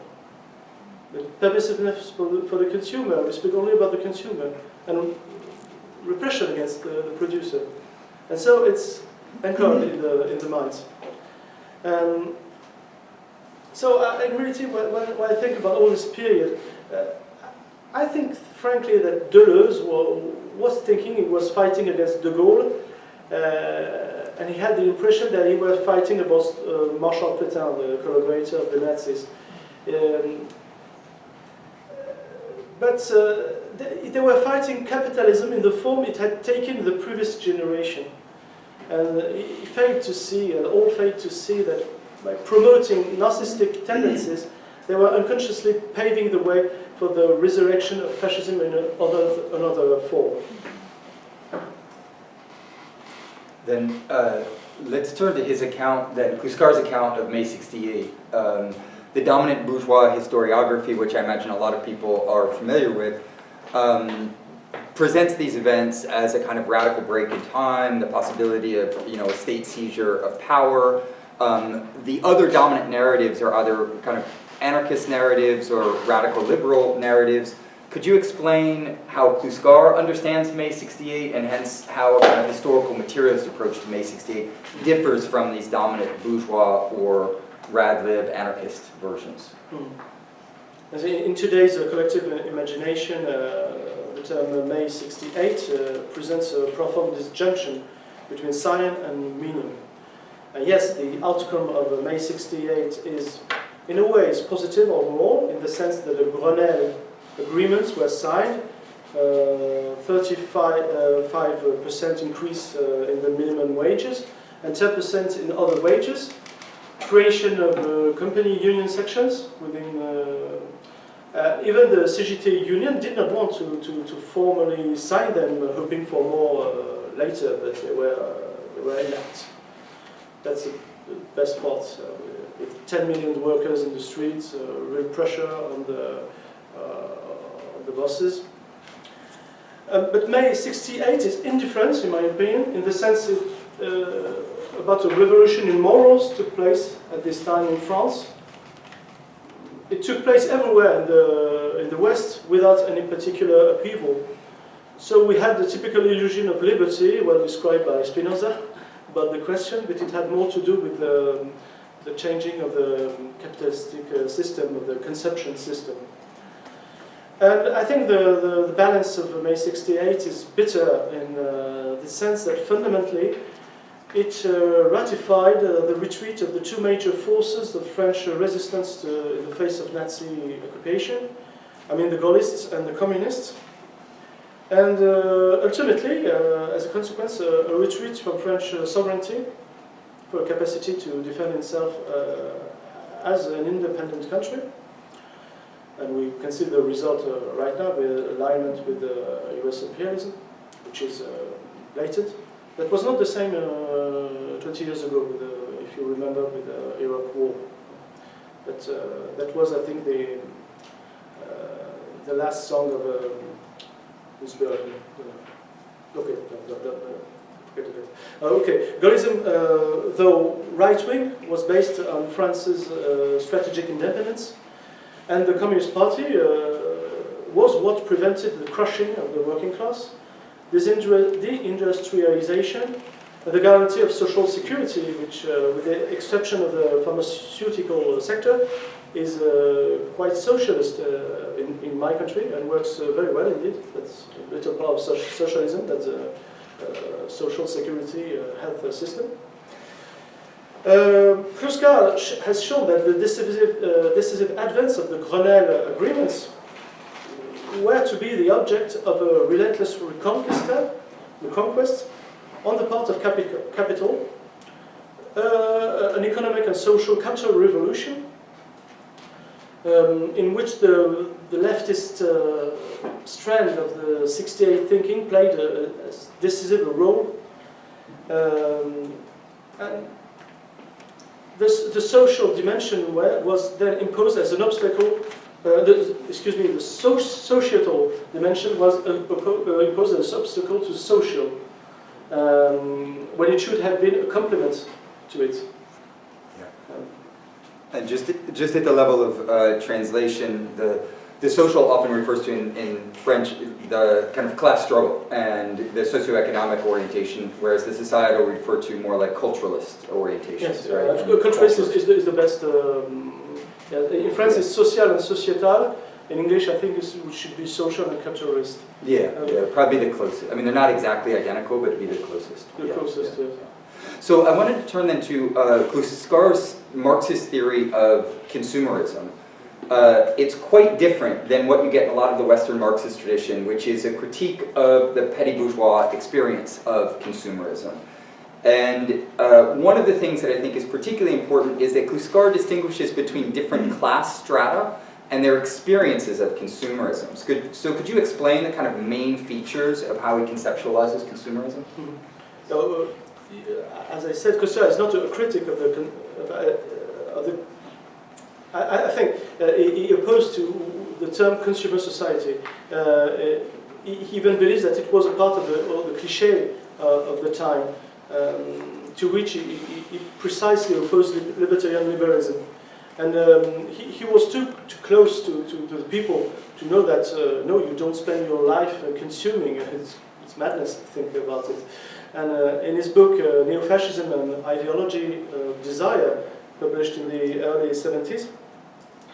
The permissiveness for the consumer. We speak only about the consumer. And repression against the producer. And so it's anchored in the minds. So in reality, when I think about all this period, I think, frankly, that Deleuze was thinking he was fighting against de Gaulle, and he had the impression that he was fighting against Marshal Pétain, the collaborator of the Nazis. But they were fighting capitalism in the form it had taken the previous generation. And he failed to see, and all failed to see, that by promoting narcissistic tendencies, they were unconsciously paving the way for the resurrection of fascism in another form. Then let's turn to his account, then Clouscard's account of May 68. The dominant bourgeois historiography, which I imagine a lot of people are familiar with, presents these events as a kind of radical break in time, the possibility of a state seizure of power. The other dominant narratives are either kind of anarchist narratives or radical liberal narratives. Could you explain how Clouscard understands May 68 and hence how a kind of historical materialist approach to May 68 differs from these dominant bourgeois or rad-lib anarchist versions? In today's collective imagination, the term May 68 presents a profound disjunction between science and meaning. Yes, the outcome of May 68 is, in a way, is positive overall, in the sense that the Grenelle agreements were signed, 35% increase in the minimum wages, and 10% in other wages, creation of company union sections within. Even the CGT union did not want to formally sign them, hoping for more later, but they were inept. That's the best part. With 10 million workers in the streets, real pressure on the bosses. But May 68 is indifferent, in my opinion, in the sense about a revolution in morals took place at this time in France. It took place everywhere in the West without any particular upheaval. So we had the typical illusion of liberty, well described by Spinoza, about the question, but it had more to do with the changing of the capitalistic system, of the consumption system. And I think the balance of May 68 is bitter in the sense that fundamentally it ratified the retreat of the two major forces of French resistance in the face of Nazi occupation. I mean the Gaullists and the Communists. And ultimately, as a consequence, a retreat from French sovereignty for a capacity to defend itself as an independent country. And we can see the result right now with alignment with US imperialism, which is blatant. That was not the same 20 years ago, if you remember, with the Iraq War. But that was, I think, the the last song of okay, forget it. Okay, Gaullism, though right-wing, was based on France's strategic independence, and the Communist Party was what prevented the crushing of the working class, deindustrialization, the guarantee of social security, which, with the exception of the pharmaceutical sector, is quite socialist in my country and works very well indeed. That's a little part of socialism, that's a social security health system. Clouscard has shown that the decisive advance of the Grenelle agreements were to be the object of a relentless reconquest on the part of capital, an economic and social counter-revolution in which the leftist strand of the 68 thinking played a decisive role. And the social dimension was then imposed as an obstacle. The societal dimension was imposed as an obstacle to social, when it should have been a complement to it. And just at the level of translation, the social often refers to in French the kind of class struggle and the socioeconomic orientation, whereas the societal refer to more like culturalist orientations. Yes, right? culturalist is the best. In France, it's social and societal. In English, I think it should be social and culturalist. Yeah, probably the closest. I mean, they're not exactly identical, but it'd be the closest. The closest, yeah. So I wanted to turn then to Clouscard's Marxist theory of consumerism. It's quite different than what you get in a lot of the Western Marxist tradition, which is a critique of the petty bourgeois experience of consumerism. And one of the things that I think is particularly important is that Clouscard distinguishes between different class strata and their experiences of consumerism. So could you explain the kind of main features of how he conceptualizes consumerism? So, as I said, Clouscard is not a critic of the I think he opposed to the term consumer society. He even believes that it was a part of the cliché of the time, to which he precisely opposed libertarian liberalism. And he was too close to the people to know that, no, you don't spend your life consuming. It's madness to think about it. And in his book, Neo-Fascism and Ideology of Desire, published in the early 70s,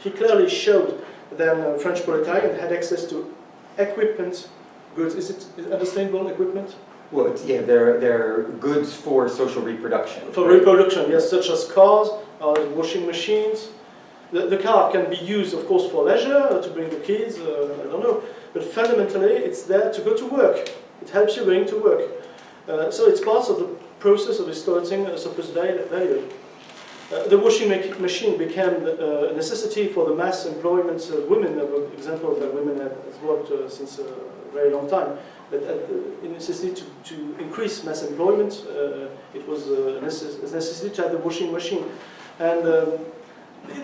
he clearly showed that French proletariat had access to equipment goods. Is it understandable, equipment? Well, they're goods for social reproduction. For reproduction, yes, such as cars, washing machines. The car can be used, of course, for leisure, to bring the kids, I don't know. But fundamentally, it's there to go to work. It helps you going to work. So it's part of the process of exploiting a supposed value. The washing machine became a necessity for the mass employment of women. An example that women have worked since a very long time. But in necessity to increase mass employment, it was a necessity to have the washing machine. And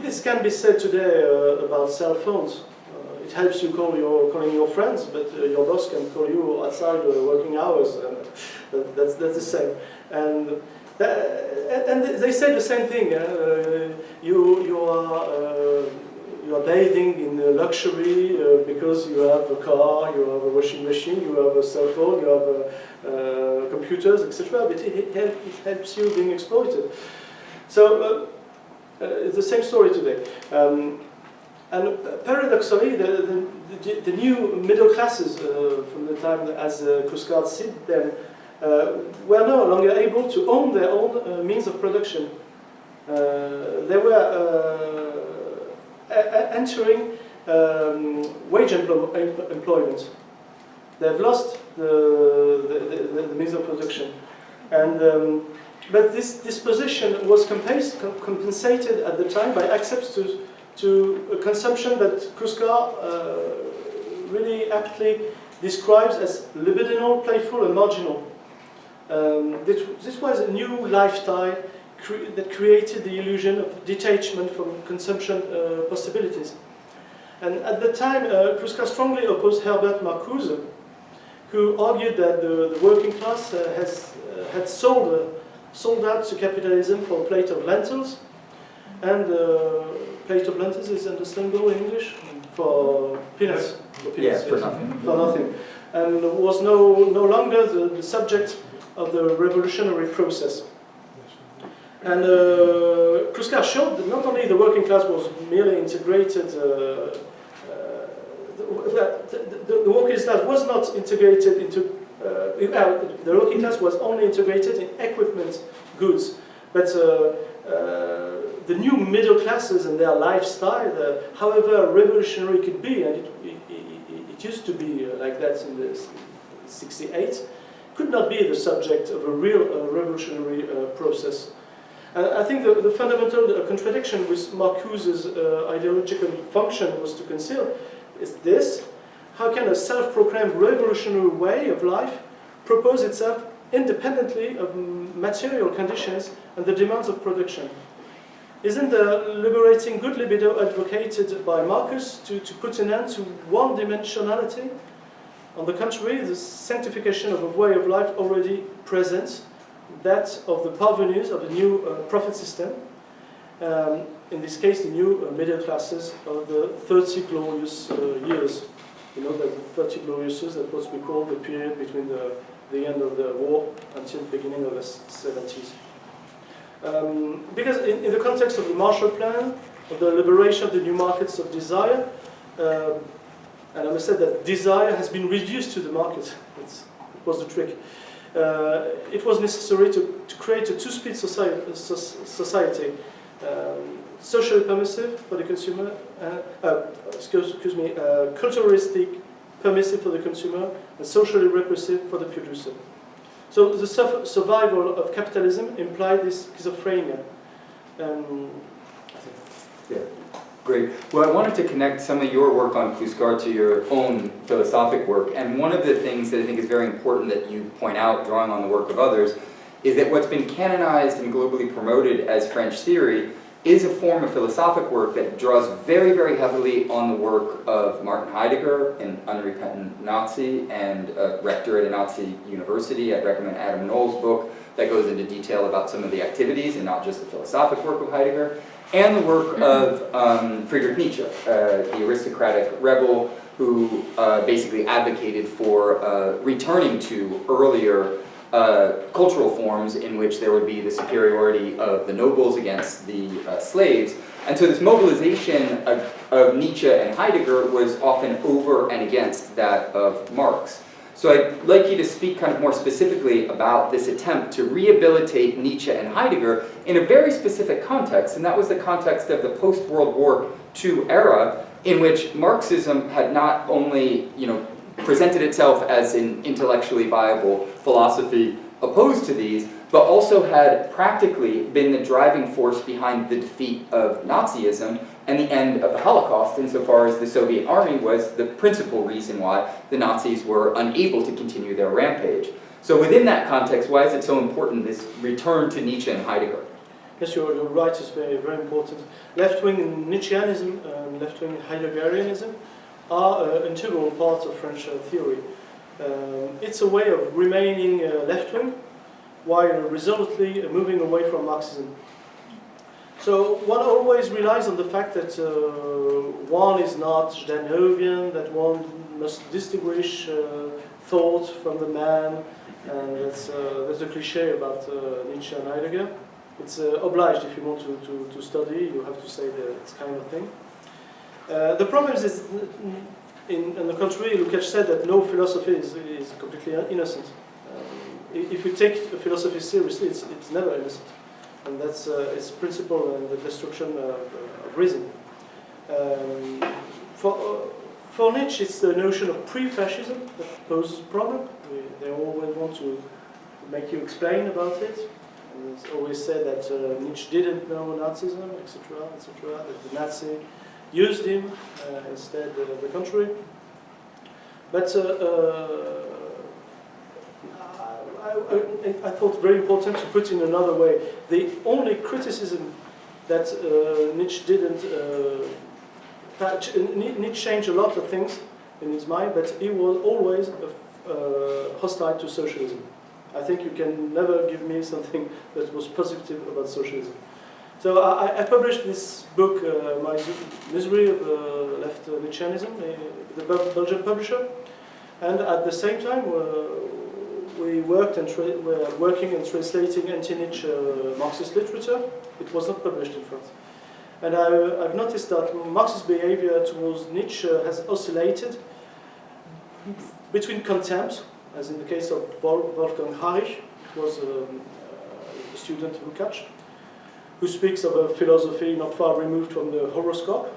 this can be said today about cell phones. It helps you calling your friends, but your boss can call you outside working hours. That's the same. And they say the same thing. You are bathing in luxury because you have a car, you have a washing machine, you have a cell phone, you have computers, etc. But it helps you being exploited. So it's the same story today. And paradoxically, the new middle classes from the time as Clouscard said then were no longer able to own their own means of production. They were entering wage employment. They've lost the means of production. And but this disposition was compensated at the time by access to a consumption that Clouscard really aptly describes as libidinal, playful, and marginal. This was a new lifestyle that created the illusion of detachment from consumption possibilities. And at the time, Clouscard strongly opposed Herbert Marcuse, who argued that the working class had sold out to capitalism for a plate of lentils, and plate of lentils is understandable in English for peanuts. For peanuts, for nothing. For nothing, and was no longer the subject of the revolutionary process. And Clouscard showed that not only the working class was merely integrated, the working class was not integrated into, the working class was only integrated in equipment goods, but the new middle classes and their lifestyle, however revolutionary it could be, and it used to be like that in the 68, could not be the subject of a real revolutionary process. I think the fundamental contradiction with Marcuse's ideological function was to conceal is this: how can a self-proclaimed revolutionary way of life propose itself independently of material conditions and the demands of production? Isn't the liberating good libido advocated by Marcus to put an end to one-dimensionality? On the contrary, the sanctification of a way of life already present, that of the parvenus of a new profit system, in this case the new middle classes of the 30 glorious years. You know, that the 30 glorious years, that was we call the period between the end of the war until the beginning of the 70s. Because in the context of the Marshall Plan, of the liberation of the new markets of desire, and I must say that desire has been reduced to the market. It was the trick. It was necessary to create a two-speed society, socially permissive for the consumer, culturalistic permissive for the consumer, and socially repressive for the producer. So the survival of capitalism implied this schizophrenia. Yeah, great. Well, I wanted to connect some of your work on Clouscard to your own philosophic work, and one of the things that I think is very important that you point out, drawing on the work of others, is that what's been canonized and globally promoted as French theory is a form of philosophic work that draws very, very heavily on the work of Martin Heidegger, an unrepentant Nazi and a rector at a Nazi university. I'd recommend Adam Knoll's book that goes into detail about some of the activities and not just the philosophic work of Heidegger, and the work of Friedrich Nietzsche, the aristocratic rebel who basically advocated for returning to earlier cultural forms in which there would be the superiority of the nobles against the slaves. And so this mobilization of Nietzsche and Heidegger was often over and against that of Marx. So I'd like you to speak kind of more specifically about this attempt to rehabilitate Nietzsche and Heidegger in a very specific context, and that was the context of the post-World War II era, in which Marxism had not only, presented itself as an intellectually viable philosophy opposed to these, but also had practically been the driving force behind the defeat of Nazism and the end of the Holocaust, insofar as the Soviet army was the principal reason why the Nazis were unable to continue their rampage. So within that context, why is it so important, this return to Nietzsche and Heidegger? Yes, you're right, it's very, very important. Left-wing Nietzscheanism and left-wing Heideggerianism are integral parts of French theory. It's a way of remaining left-wing while resolutely moving away from Marxism. So one always relies on the fact that one is not Jdanovian, that one must distinguish thought from the man, and that's a cliche about Nietzsche and Heidegger. It's obliged if you want to study, you have to say this kind of thing. The problem is, on the contrary, Lukács said that no philosophy is completely innocent. If you take a philosophy seriously, it's never innocent. And that's its principle and the destruction of reason. For Nietzsche, it's the notion of pre-fascism that poses a problem. They always want to make you explain about it. And it's always said that Nietzsche didn't know Nazism, etc., etc., that the Nazi used him instead of the contrary. But I thought very important to put in another way. The only criticism that Nietzsche didn't Nietzsche changed a lot of things in his mind, but he was always hostile to socialism. I think you can never give me something that was positive about socialism. So I published this book, My Misery of Left Nietzscheanism, the Belgian publisher, and at the same time we worked and were working and translating anti-Nietzsche Marxist literature. It was not published in France. And I've noticed that Marxist behavior towards Nietzsche has oscillated between contempt, as in the case of Wolfgang Harich, who was a student of Lukács, who speaks of a philosophy not far removed from the horoscope,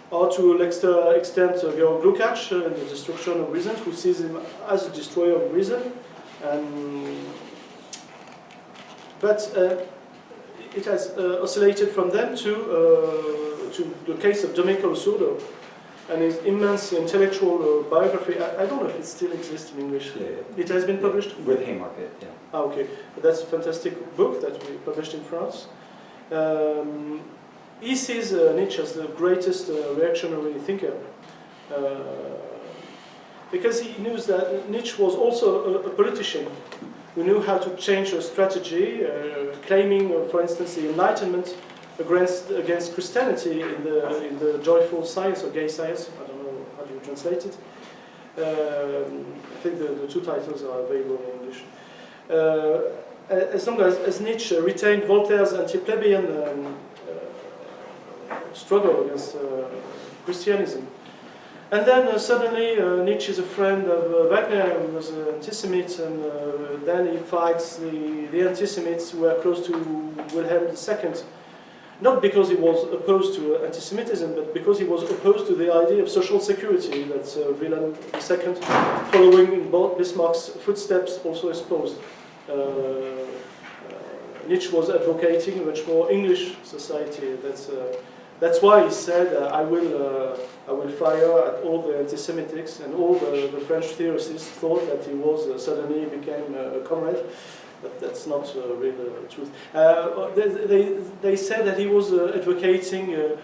or to an extent Georg Lukács in The Destruction of Reason, who sees him as a destroyer of reason. But it has oscillated from them to the case of Domenico Losurdo and his immense intellectual biography. I don't know if it still exists in English. Yeah. It has been published? With Haymarket, yeah. Ah, okay. That's a fantastic book that we published in France. He sees Nietzsche as the greatest reactionary thinker because he knew that Nietzsche was also a politician who knew how to change a strategy, claiming, for instance, the Enlightenment against Christianity in the joyful science or gay science. I don't know how do you translate it. I think the two titles are available in English. As long as Nietzsche retained Voltaire's anti-plebeian struggle against Christianism. And then suddenly Nietzsche is a friend of Wagner, who was an anti-Semite, and then he fights the anti-Semites who were close to Wilhelm II. Not because he was opposed to anti-Semitism, but because he was opposed to the idea of social security that Wilhelm II, following in Bismarck's footsteps, also espoused. Nietzsche was advocating a much more English society. That's why he said, I will fire at all the anti-Semitics, and all the French theorists thought that he was suddenly became a comrade. But that's not really the truth. They said that he was advocating a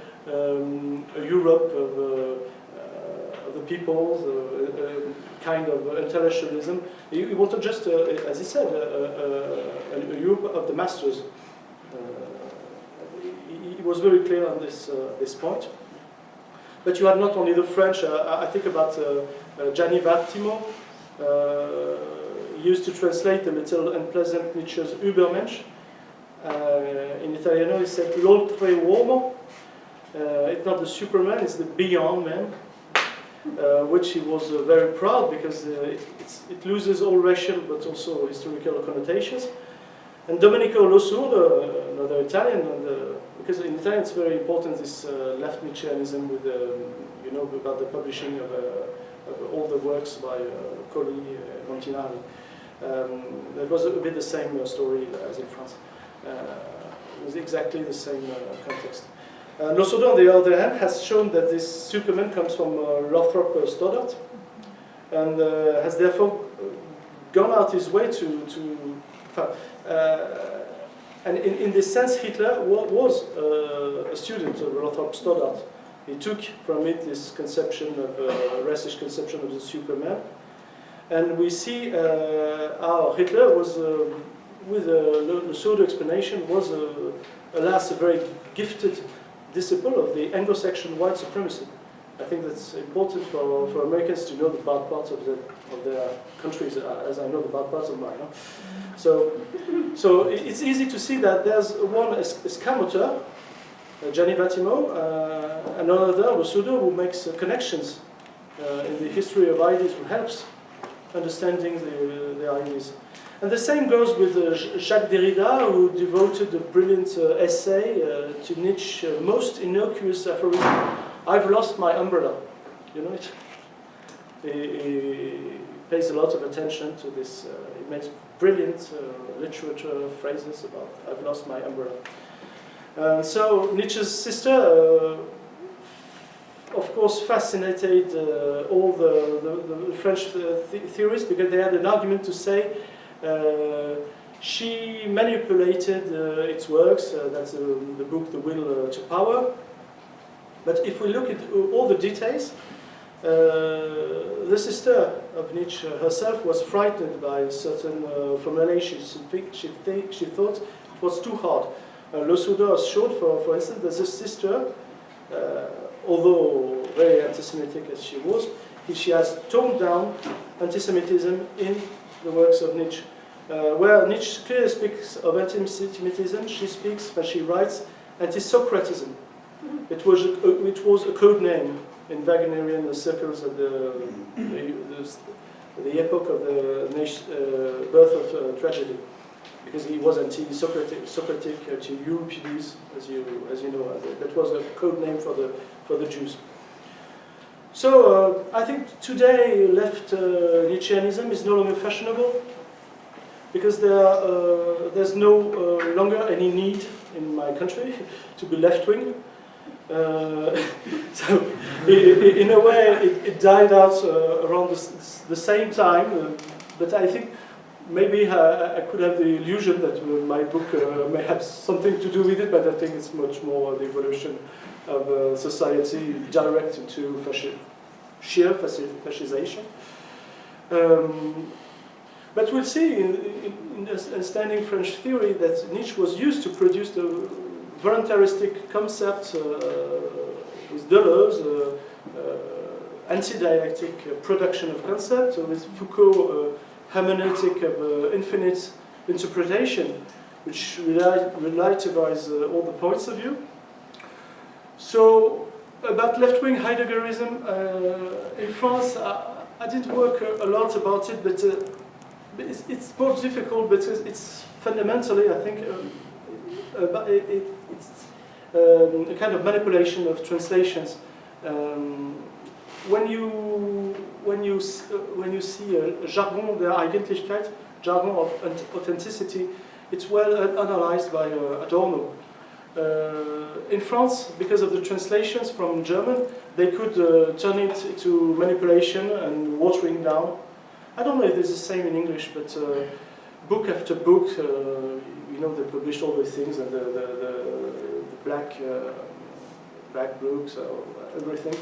Europe of the peoples, a kind of intellectualism. He wanted just, as he said, a Europe of the masters. He was very clear on this point. But you had not only the French. I think about Gianni Vattimo. He used to translate the little unpleasant Nietzsche's Übermensch. In Italiano, he said l'oltreuomo. It's not the Superman, it's the beyond man, which he was very proud because it loses all racial but also historical connotations. And Domenico Losurdo, another Italian, because in Italian it's very important, this left Nietzscheanism with you know, about the publishing of all the works by Colli, Montinari. It was a bit the same story as in France. It was exactly the same context. Losurdo, on the other hand, has shown that this Superman comes from Lothrop Stoddart, and has therefore gone out his way and in this sense, Hitler was a student of Lothrop Stoddart. He took from it this conception of racist conception of the Superman. And we see how Hitler was, with the pseudo explanation, was alas a very gifted disciple of the Anglo-Saxon white supremacy. I think that's important for Americans to know the bad parts of their countries, as I know the bad parts of mine. Huh? So it's easy to see that there's one escamoteur, Gianni Vattimo, another Losurdo, who makes connections in the history of ideas, who helps understanding the ideas. And the same goes with Jacques Derrida, who devoted a brilliant essay to Nietzsche's most innocuous aphorism, "I've lost my umbrella." You know it? He pays a lot of attention to this. He makes brilliant literature phrases about "I've lost my umbrella." So Nietzsche's sister, of course, fascinated all the French theorists, because they had an argument to say she manipulated its works. That's the book "The Will to Power." But if we look at all the details, the sister of Nietzsche herself was frightened by a certain formulation. She thought it was too hard. Le Soudor showed, for instance, that the sister, although very anti-Semitic as she was, she has toned down anti-Semitism in the works of Nietzsche. Where Nietzsche clearly speaks of anti-Semitism, she speaks, when she writes, anti-Socratism. It was a code name in Wagnerian circles at the epoch of the birth of tragedy, because he was anti-Socratic to Euripides, as you know. That was a code name for the Jews. So I think today left Nietzscheanism is no longer fashionable, because there's no longer any need in my country to be left-wing. So in a way it died out around the same time, but I think maybe I could have the illusion that my book may have something to do with it, but I think it's much more the evolution of society directed to sheer fascisation. But we'll see in understanding French theory that Nietzsche was used to produce the voluntaristic concept with Deleuze, anti-dialectic production of concept, with Foucault, hermeneutic of infinite interpretation, which relativizes all the points of view. So, about left-wing Heideggerism, in France, I didn't work a lot about it, but it's more difficult, but it's fundamentally, I think, it's a kind of manipulation of translations. When you see a jargon der Eigentlichkeit, jargon of authenticity, it's well analyzed by Adorno. In France, because of the translations from German, they could turn it into manipulation and watering down. I don't know if it's the same in English, but book after book, you know, they published all the things, and the black books, everything.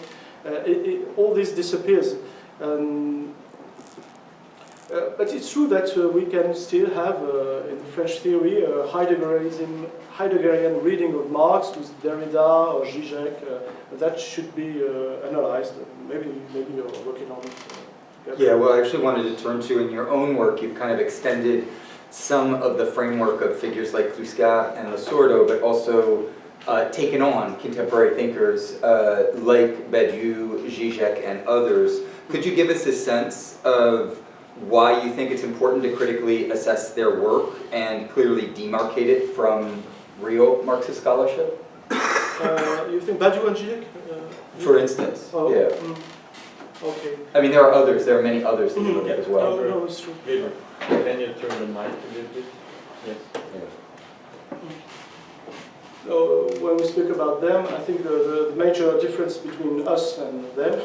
All this disappears. But it's true that we can still have, in French theory, a Heideggerian reading of Marx with Derrida or Zizek. That should be analyzed. Maybe you're working on it. Yeah, well, I actually wanted to turn to, in your own work, you've kind of extended some of the framework of figures like Clouscard and Losordo, but also taken on contemporary thinkers like Badiou, Zizek, and others. Could you give us a sense of why you think it's important to critically assess their work and clearly demarcate it from real Marxist scholarship? You think Badiou and Zizek? For instance, yeah. Okay. I mean, there are many others that you look at as well. No, it's true. Can you turn the mic a little bit? Yes. So when we speak about them, I think the major difference between us and them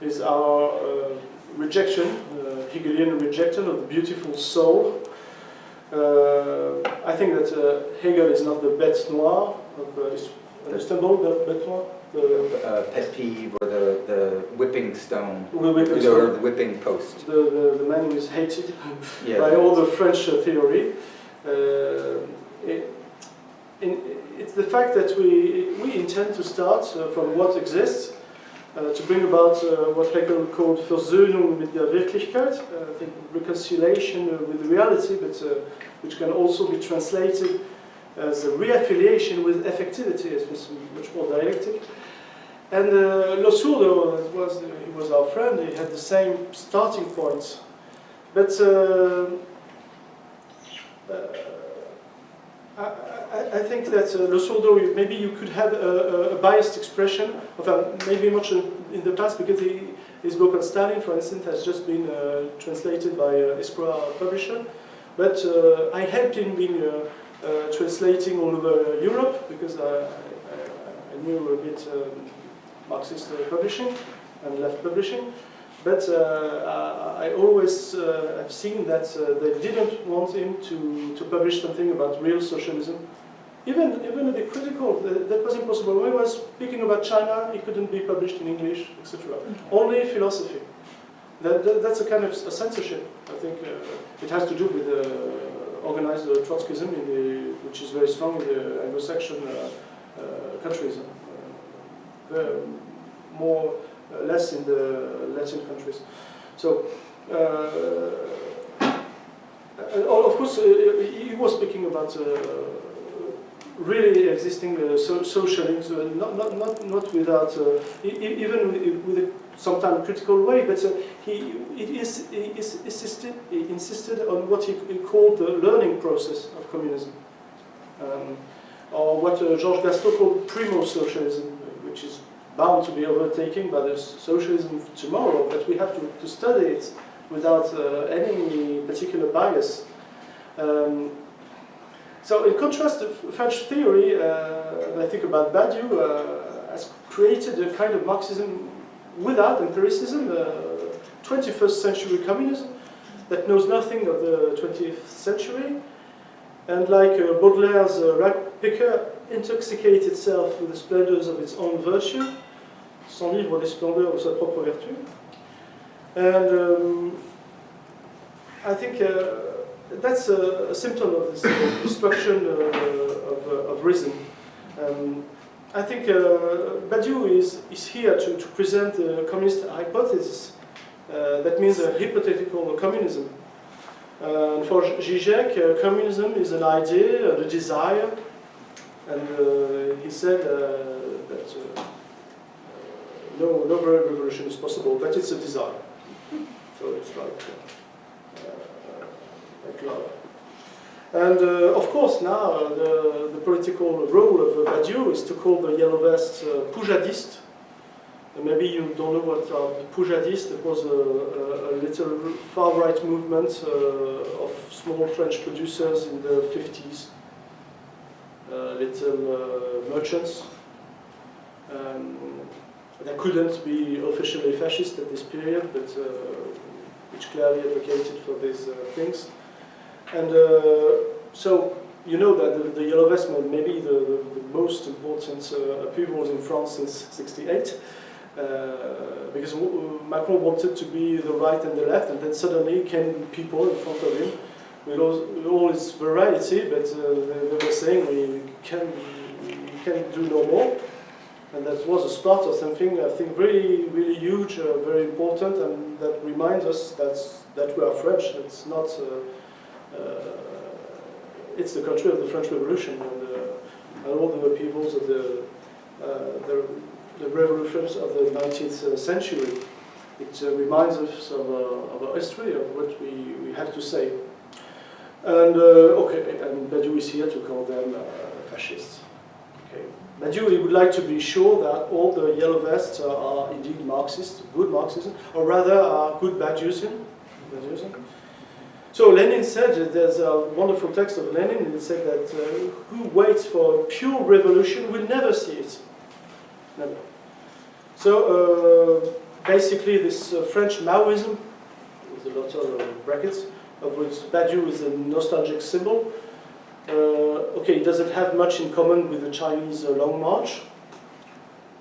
is our rejection, Hegelian rejection of the beautiful soul. I think that Hegel is not the bête noire of Istanbul, bête noire? The pet peeve, or the whipping stone, or the whipping post. The man who is hated by all the French theory. It's the fact that we intend to start from what exists, to bring about what Hegel called Versöhnung mit der Wirklichkeit, I think reconciliation with reality, but which can also be translated as a reaffiliation with effectivity, as much more dialectic. And Losurdo, he was our friend, he had the same starting points. But I think that Losurdo, maybe you could have a biased expression of maybe much in the past, because his book on Stalin, for instance, has just been translated by Esquire publisher. But I helped him in translating all over Europe, because I knew a bit Marxist publishing and left publishing. But I always have seen that they didn't want him to publish something about real socialism, even a bit critical. That was impossible. When he was speaking about China, it couldn't be published in English, etc. Only philosophy. That's a kind of a censorship. I think it has to do with organized Trotskyism, which is very strong in the Anglo-Saxon countries. Less in the Latin countries. So, of course, he was speaking about really existing socialism, not without, even with a sometimes critical way, but he insisted on what he called the learning process of communism, or what Georges Gaston called primo-socialism, which is bound to be overtaken by the socialism of tomorrow, but we have to study it without any particular bias. So in contrast to French theory, I think about Badiou, has created a kind of Marxism without empiricism, 21st century communism that knows nothing of the 20th century, and like Baudelaire's rag picker, intoxicates itself with the splendors of its own virtue, s'enivre des splendeurs de sa propre vertu. And I think that's a symptom of this destruction of reason. I think Badiou is here to present the communist hypothesis. That means a hypothetical communism. For Zizek, communism is an idea, a desire, and he said that no revolution is possible, but it's a desire. So it's like love. And of course now the political role of Badiou is to call the Yellow Vests Poujadistes. Maybe you don't know what Poujadistes. It was a little far-right movement of small French producers in the 50s, little merchants. They couldn't be officially fascist at this period, but which clearly advocated for these things. And so you know that the Yellow Vests were maybe the most important upheavals in France since '68. Because Macron wanted to be the right and the left, and then suddenly came people in front of him with all his variety, but they were saying we can do no more. And that was a start of something I think really huge, very important, and that reminds us that we are French. It's not. It's the country of the French Revolution and all the upheavals of the revolutions of the 19th century. It reminds us of our history, of what we have to say. And and Badiou is here to call them fascists. Okay. Badiou would like to be sure that all the Yellow Vests are indeed Marxist, good Marxism, or rather are good Badiouism. So Lenin said, there's a wonderful text of Lenin, and it said that who waits for pure revolution will never see it. Never. So basically this French Maoism, with a lot of brackets, of which Badiou is a nostalgic symbol. It doesn't have much in common with the Chinese Long March.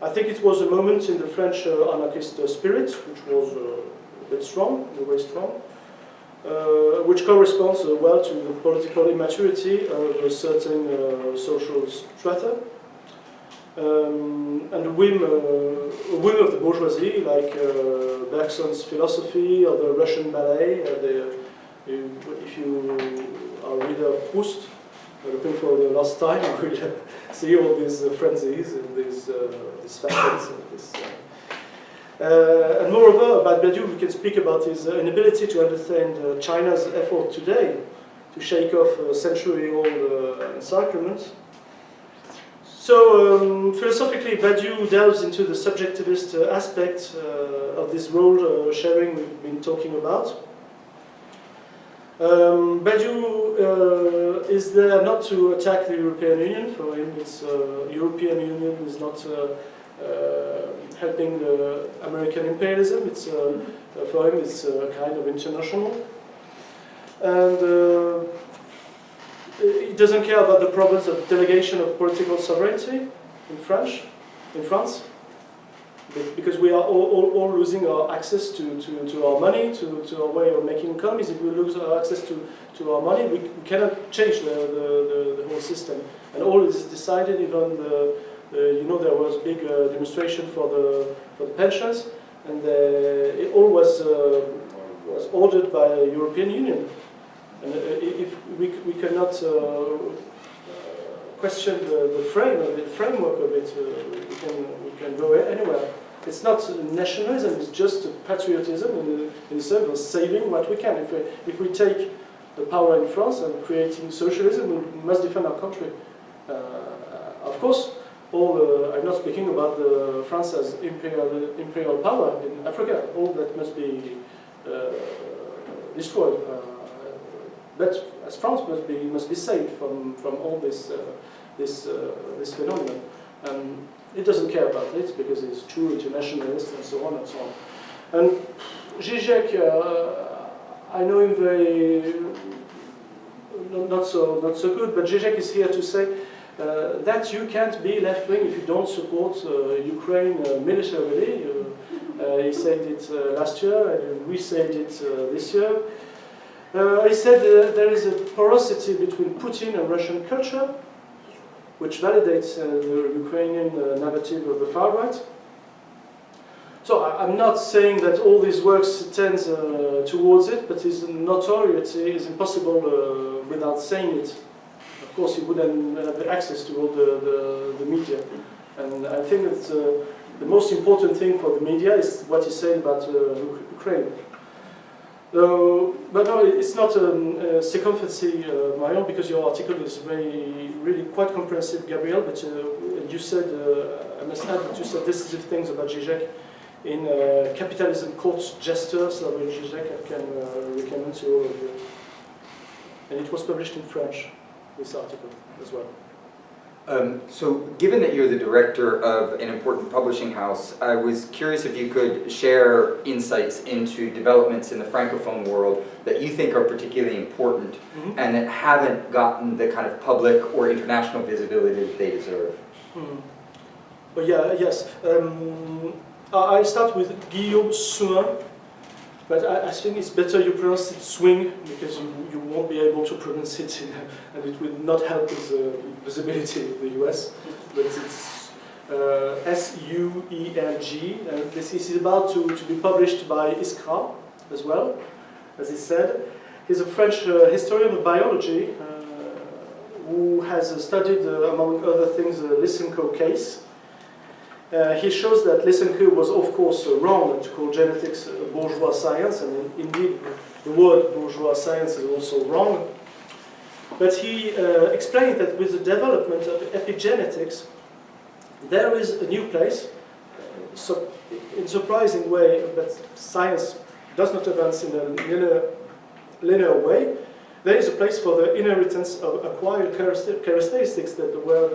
I think it was a moment in the French anarchist spirit, which was a bit strong, in a way strong, which corresponds well to the political immaturity of a certain social strata. And a whim of the bourgeoisie, like Bergson's philosophy or the Russian ballet. If you are a reader of Proust, looking for the last time, you will see all these frenzies and these fashions. And moreover, about Badiou, we can speak about his inability to understand China's effort today to shake off century-old encirclement. So, philosophically, Badiou delves into the subjectivist aspect of this role sharing we've been talking about. Badiou is there not to attack the European Union. For him, it's European Union is not helping the American imperialism. It's for him, it's kind of international. And he It doesn't care about the problems of delegation of political sovereignty in France, because we are all losing our access to our money, to our way of making economies. If we lose our access to our money, we cannot change the whole system. And all is decided, even you know, there was big demonstration for the pensions, and it all was ordered by the European Union. And if we cannot question the framework of it, we can go anywhere. It's not nationalism; it's just patriotism in the sense of saving what we can. If we take the power in France and creating socialism, we must defend our country. Of course, I'm not speaking about France as imperial power in Africa. All that must be destroyed. But as France must be saved from all this phenomenon. It doesn't care about it because it's true internationalist and so on and so on. And Zizek, I know him very not so good, but Zizek is here to say that you can't be left wing if you don't support Ukraine militarily. He said it last year, and we said it this year. He said there is a porosity between Putin and Russian culture, which validates the Ukrainian narrative of the far right. So I'm not saying that all these works tend towards it, but his notoriety is impossible without saying it. Of course, he wouldn't have access to all the media. And I think that the most important thing for the media is what he said about Ukraine. But no, it's not a circumferency of my own, because your article is really quite comprehensive, Gabriel, but you said, I must add that you said decisive things about Zizek in Capitalism Court's Jester, so Zizek I can recommend to all of you. And it was published in French, this article as well. So given that you're the director of an important publishing house, I was curious if you could share insights into developments in the Francophone world that you think are particularly important and that haven't gotten the kind of public or international visibility that they deserve. Well, yes. I start with Guillaume Souin, but I think it's better you pronounce it swing, because you won't be able to pronounce it, and it will not help with visibility in the US. But it's S-U-E-N-G, and this is about to be published by Iskra as well, as he said. He's a French historian of biology who has studied, among other things, the Lysenko case. He shows that Lysenko was, of course, wrong to call genetics a bourgeois science, and indeed the word bourgeois science is also wrong. But he explained that with the development of epigenetics, there is a new place, so in a surprising way, but science does not advance in a linear way. There is a place for the inheritance of acquired characteristics that were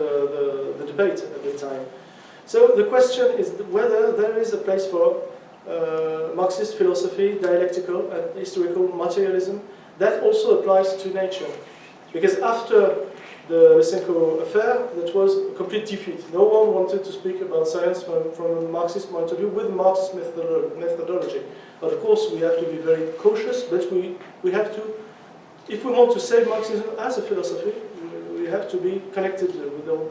the debate at the time. So the question is whether there is a place for Marxist philosophy, dialectical and historical materialism that also applies to nature. Because after the Lysenko affair, that was a complete defeat. No one wanted to speak about science from a Marxist point of view with Marxist methodology. But of course, we have to be very cautious, but we have to, if we want to save Marxism as a philosophy, we have to be connected with all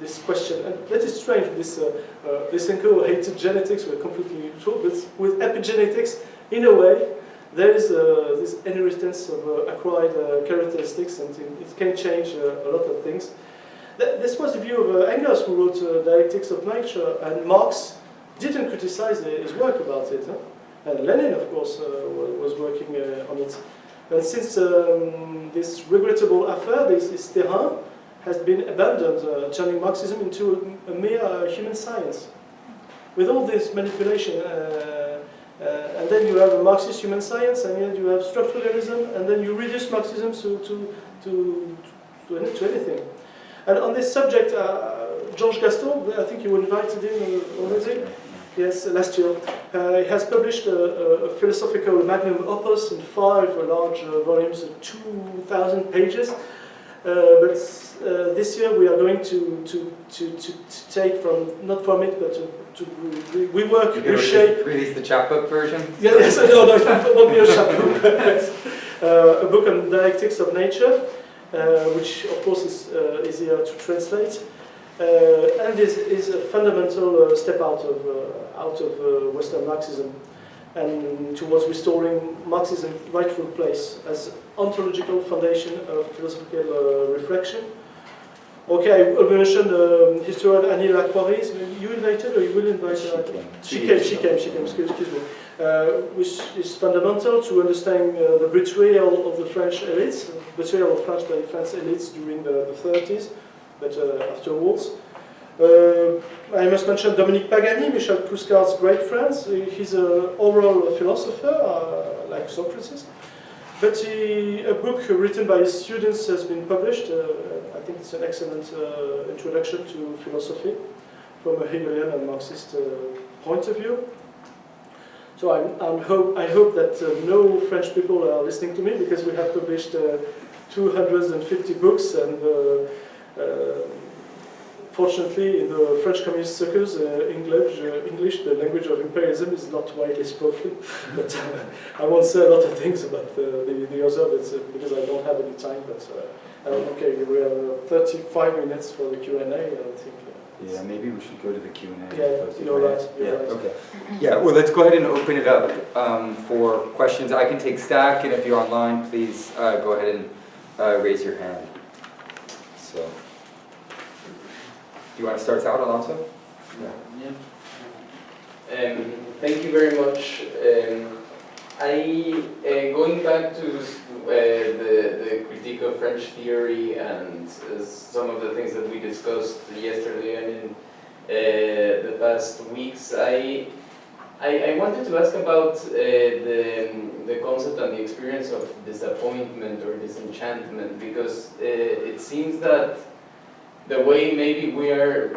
this question. And that is strange, Lysenko hated genetics, we're completely true, but with epigenetics, in a way, there is this inheritance of acquired characteristics, and it can change a lot of things. This was the view of Engels, who wrote Dialectics of Nature, and Marx didn't criticize his work about it. And Lenin, of course, was working on it. And since this regrettable affair, this terrain, has been abandoned, turning Marxism into a mere human science. With all this manipulation, and then you have a Marxist human science, and then you have structuralism, and then you reduce Marxism to anything. And on this subject, Georges Gaston, I think you invited him already, yes, last year. He has published a philosophical magnum opus in 5 large volumes, 2,000 pages. But this year we are going to take from, not from it, but to rework, reshape. Release the chapbook version? Yeah, yes, no, it won't be a chapbook. A book on dialectics of nature, which of course is easier to translate, and is a fundamental step out of Western Marxism and towards restoring Marxism's rightful place as ontological foundation of philosophical reflection. Okay, I mentioned historian Annie Lacroix. You invited, or you will invite her? She came, excuse me. Which is fundamental to understand the betrayal of the French elites, betrayal of France by French elites during the 30s, but afterwards. I must mention Dominique Pagani, Michel Clouscard's great friend. He's an oral philosopher, like Socrates. But a book written by his students has been published. I think it's an excellent introduction to philosophy from a Hegelian and Marxist point of view. So I hope that no French people are listening to me, because we have published 250 books, and fortunately in the French communist circles, English, the language of imperialism, is not widely spoken. But I won't say a lot of things about the other, because I don't have any time. But okay, we have 35 minutes for the Q&A, I think. Yeah, maybe we should go to the Q&A. Yeah, you're right. Okay. Yeah, well, let's go ahead and open it up for questions. I can take stack, and if you're online, please go ahead and raise your hand. So, do you want to start out, Alonso? Yeah. Thank you very much. Going back to the critique of French theory and some of the things that we discussed yesterday and in the past weeks, I wanted to ask about the concept and the experience of disappointment or disenchantment, because it seems that the way maybe we are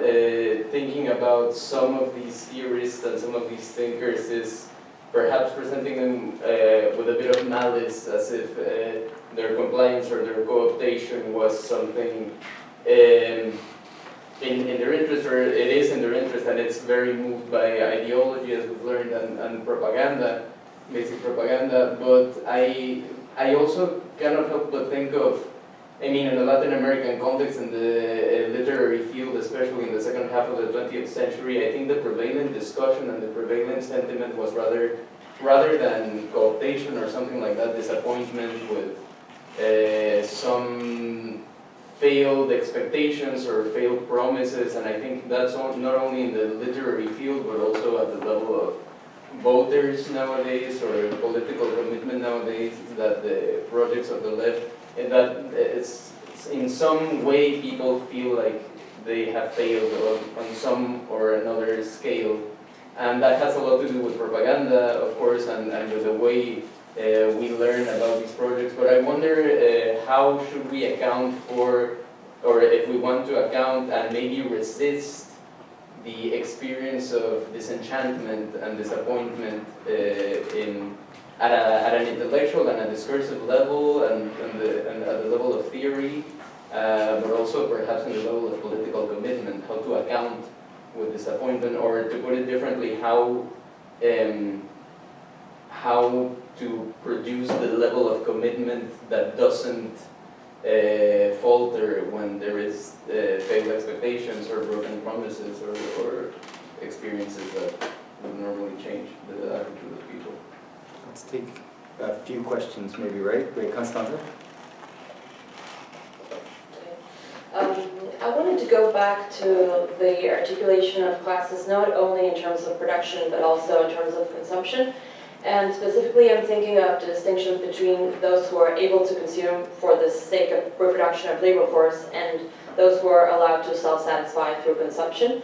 thinking about some of these theorists and some of these thinkers is perhaps presenting them with a bit of malice, as if their compliance or their co-optation was something in their interest, or it is in their interest, and it's very moved by ideology, as we've learned, and propaganda, basic propaganda. But I also cannot help but think of, I mean, in the Latin American context, in the literary field, especially in the second half of the 20th century, I think the prevalent discussion and the prevalent sentiment was rather than cooptation or something like that, disappointment with some failed expectations or failed promises. And I think that's not only in the literary field, but also at the level of voters nowadays, or political commitment nowadays, that the projects of the left, and that it's in some way people feel like they have failed on some or another scale. And that has a lot to do with propaganda, of course, and with the way we learn about these projects. But I wonder how should we account for, or if we want to account and maybe resist the experience of disenchantment and disappointment at an intellectual and a discursive level, and at the level of theory, but also perhaps in the level of political commitment, how to account with disappointment, or to put it differently, how to produce the level of commitment that doesn't falter when there is failed expectations or broken promises or experiences that would normally change the attitude of people. Let's take a few questions, maybe, right? Great, Constanza? I wanted to go back to the articulation of classes, not only in terms of production, but also in terms of consumption. And specifically, I'm thinking of the distinction between those who are able to consume for the sake of reproduction of labor force and those who are allowed to self-satisfy through consumption.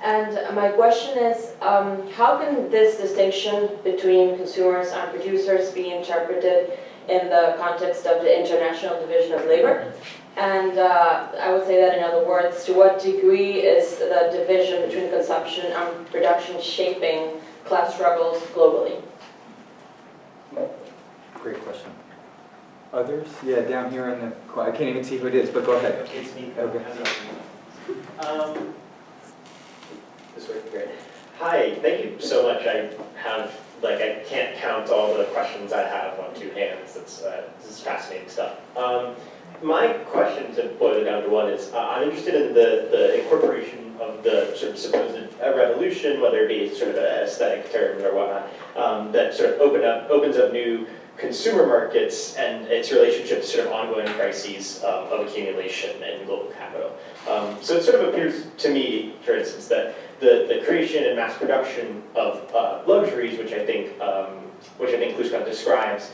And my question is, how can this distinction between consumers and producers be interpreted in the context of the international division of labor? And I would say that, in other words, to what degree is the division between consumption and production shaping class struggles globally? Great question. Others? Yeah, down here in the corner. I can't even see who it is, but go ahead. It's me. Okay. This way, great. Hi, thank you so much. I can't count all the questions I have on two hands. This is fascinating stuff. My question, to boil it down to one, is I'm interested in the incorporation of the sort of supposed revolution, whether it be sort of an aesthetic term or whatnot, that sort of opens up new consumer markets and its relationship to sort of ongoing crises of accumulation and global capital. So it sort of appears to me, for instance, that the creation and mass production of luxuries, which I think Clouscard describes,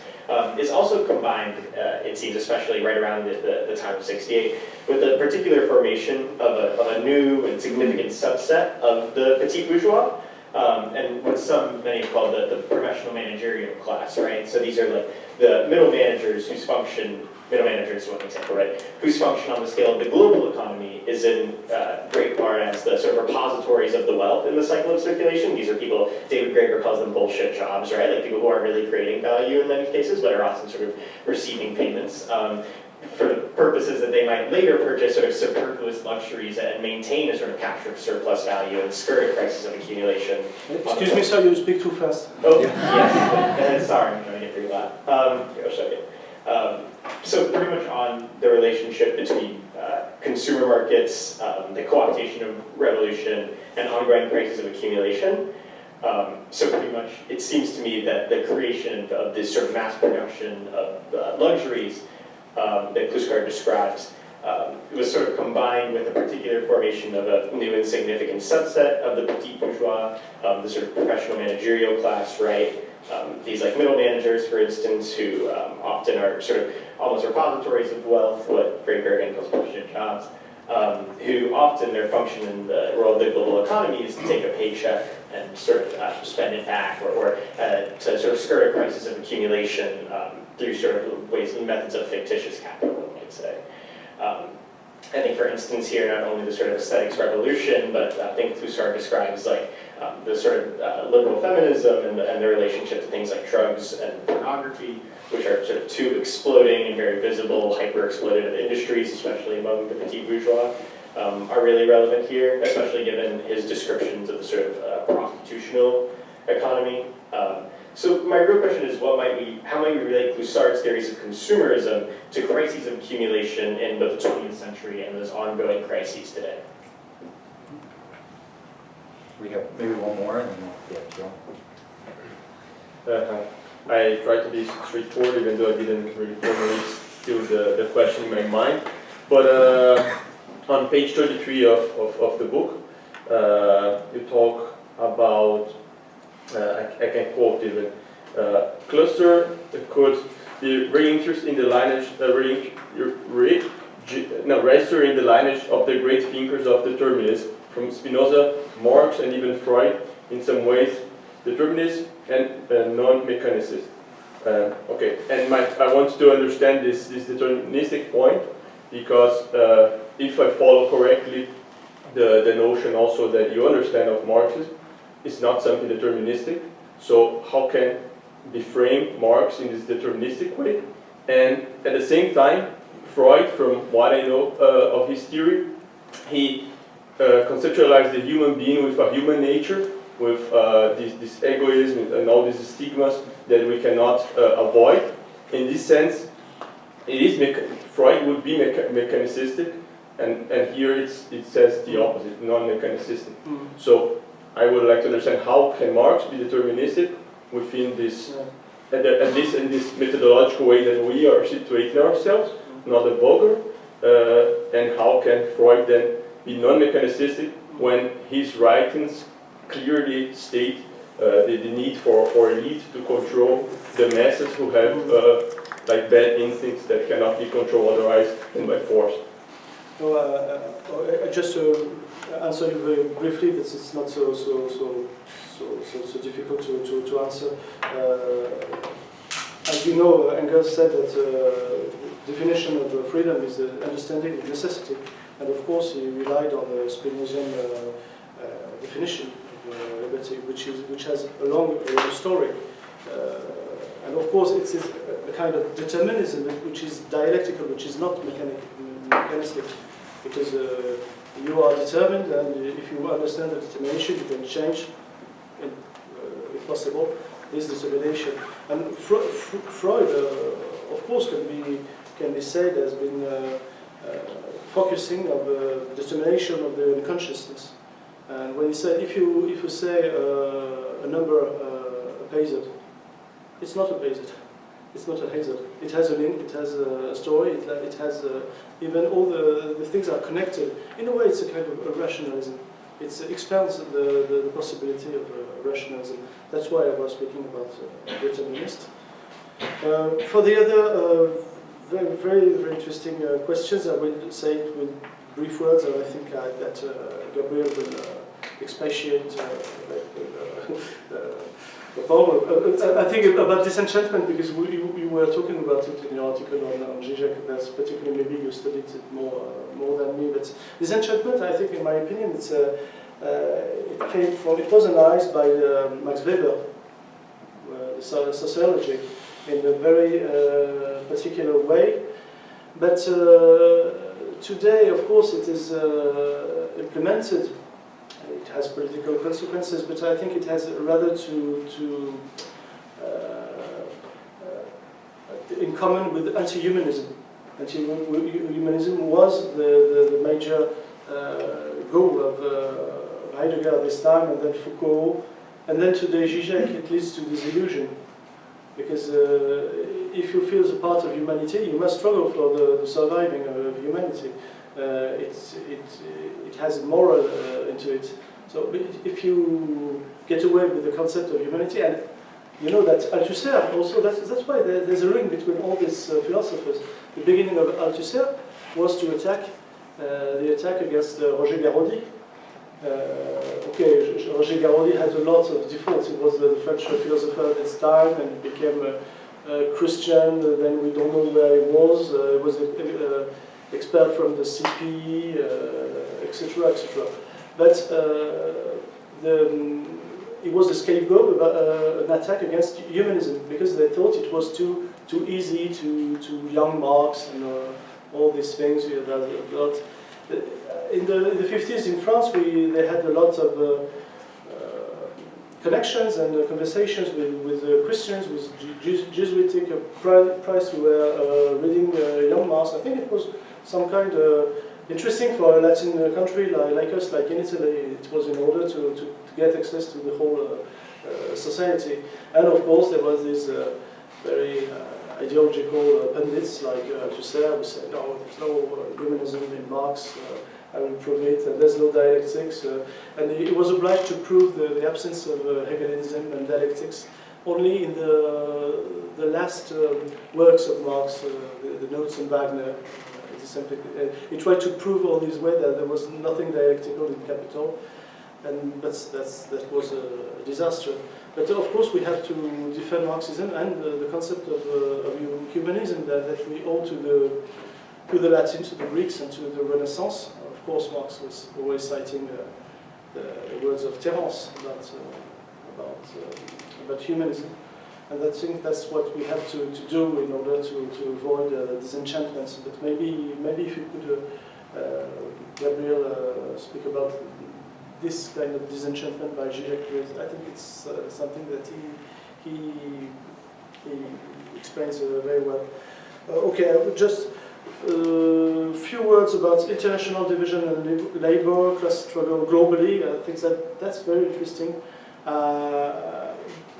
is also combined, it seems, especially right around the time of '68, with the particular formation of a new and significant subset of the petit bourgeois, and what many have called the professional managerial class, right? So these are like the middle managers whose function, middle managers is one example, right? Whose function on the scale of the global economy is in great part as the sort of repositories of the wealth in the cycle of circulation. These are people, David Graeber calls them bullshit jobs, right? Like people who aren't really creating value in many cases, but are often sort of receiving payments for the purposes that they might later purchase sort of superfluous luxuries and maintain a sort of capture of surplus value and skirt crisis of accumulation. Excuse me, sir, you speak too fast. Oh, yes. Sorry, I'm trying to get pretty loud. Here, I'll show you. So pretty much on the relationship between consumer markets, the co-optation of revolution, and ongoing crises of accumulation. So pretty much, it seems to me that the creation of this sort of mass production of luxuries that Clouscard describes was sort of combined with a particular formation of a new and significant subset of the petit bourgeois, the sort of professional managerial class, right? These like middle managers, for instance, who often are sort of almost repositories of wealth, what Frank Bergen calls bullshit jobs, who often their function in the role of the global economy is to take a paycheck and sort of spend it back, or to sort of skirt a crisis of accumulation through sort of ways and methods of fictitious capital, one might say. I think, for instance, here, not only the sort of aesthetics revolution, but I think Clouscard describes like the sort of liberal feminism and the relationship to things like drugs and pornography, which are sort of two exploding and very visible, hyper-exploitative industries, especially among the petit bourgeois, are really relevant here, especially given his descriptions of the sort of prostitutional economy. So my real question is, how might we relate Clouscard's theories of consumerism to crises of accumulation in both the 20th century and those ongoing crises today? We have maybe one more, and then Joe. I tried to be straightforward, even though I didn't really formally steal the question in my mind. But on page 33 of the book, you talk about, I can quote even, Cluster could be reinterested in the lineage, register in the lineage of the great thinkers of determinism, from Spinoza, Marx, and even Freud, in some ways, determinism and non-mechanicist. Okay, and I want to understand this deterministic point, because if I follow correctly the notion also that you understand of Marxism, it's not something deterministic. So how can be framed Marx in this deterministic way? And at the same time, Freud, from what I know of his theory, he conceptualized the human being with a human nature, with this egoism and all these stigmas that we cannot avoid. In this sense, Freud would be mechanicistic, and here it says the opposite, non-mechanicistic. So I would like to understand, how can Marx be deterministic within this, at least in this methodological way that we are situating ourselves, not a vulgar, and how can Freud then be non-mechanicistic when his writings clearly state the need for elite to control the masses who have like bad instincts that cannot be controlled otherwise than by force. Just to answer you very briefly, but it's not so difficult to answer. As you know, Engels said that definition of freedom is the understanding of necessity, and of course he relied on the Spinozian definition of liberty, which has a long story. And of course, it's a kind of determinism which is dialectical, which is not mechanistic, because you are determined, and if you understand the determination, you can change, if possible, this determination. And Freud, of course, can be said has been focusing of determination of the unconsciousness. And when he said, if you say a number a hazard, it's not a hazard. It's not a hazard. It has a link. It has a story. It has even all the things are connected. In a way, it's a kind of a rationalism. It expands the possibility of rationalism. That's why I was speaking about determinist. For the other very interesting questions, I will say it with brief words, and I think that Gabriel will expatiate the power. I think about disenchantment, because you were talking about it in your article on Zizek. That's particularly, maybe you studied it more than me. But disenchantment, I think, in my opinion, it was analyzed by Max Weber, the sociology, in a very particular way. But today, of course, it is implemented. It has political consequences, but I think it has rather in common with anti-humanism. Anti-humanism was the major goal of Heidegger at this time, and then Foucault, and then today Zizek. It leads to disillusion, because if you feel a part of humanity, you must struggle for the surviving of humanity. It has moral into it. So if you get away with the concept of humanity, and you know that Althusser also, that's why there's a link between all these philosophers. The beginning of Althusser was to attack the attack against Roger Garaudy. Okay, Roger Garaudy had a lot of defaults. He was the French philosopher at this time, and became a Christian. Then we don't know where he was. He was expelled from the CP, etc., etc. But it was a scapegoat of an attack against humanism, because they thought it was too easy to young Marx and all these things. We had a lot. In the 50s in France, they had a lot of connections and conversations with Christians, with Jesuitic priests who were reading young Marx. I think it was some kind of interesting for a Latin country like us, like in Italy. It was in order to get access to the whole society. And of course, there was this very ideological pundits like Althusser, who said, no, there's no humanism in Marx. I will prove it, and there's no dialectics. And he was obliged to prove the absence of Hegelianism and dialectics only in the last works of Marx, the notes on Wagner. He tried to prove all this way that there was nothing dialectical in Capital, and that was a disaster. But of course, we have to defend Marxism and the concept of humanism that we owe to the Latins, to the Greeks, and to the Renaissance. Of course, Marx was always citing the words of Terence about humanism. And I think that's what we have to do in order to avoid disenchantments. But maybe if you could, Gabriel, speak about this kind of disenchantment by Zizek. I think it's something that he explains very well. Okay, I would just a few words about international division and labor, class struggle globally. I think that's very interesting.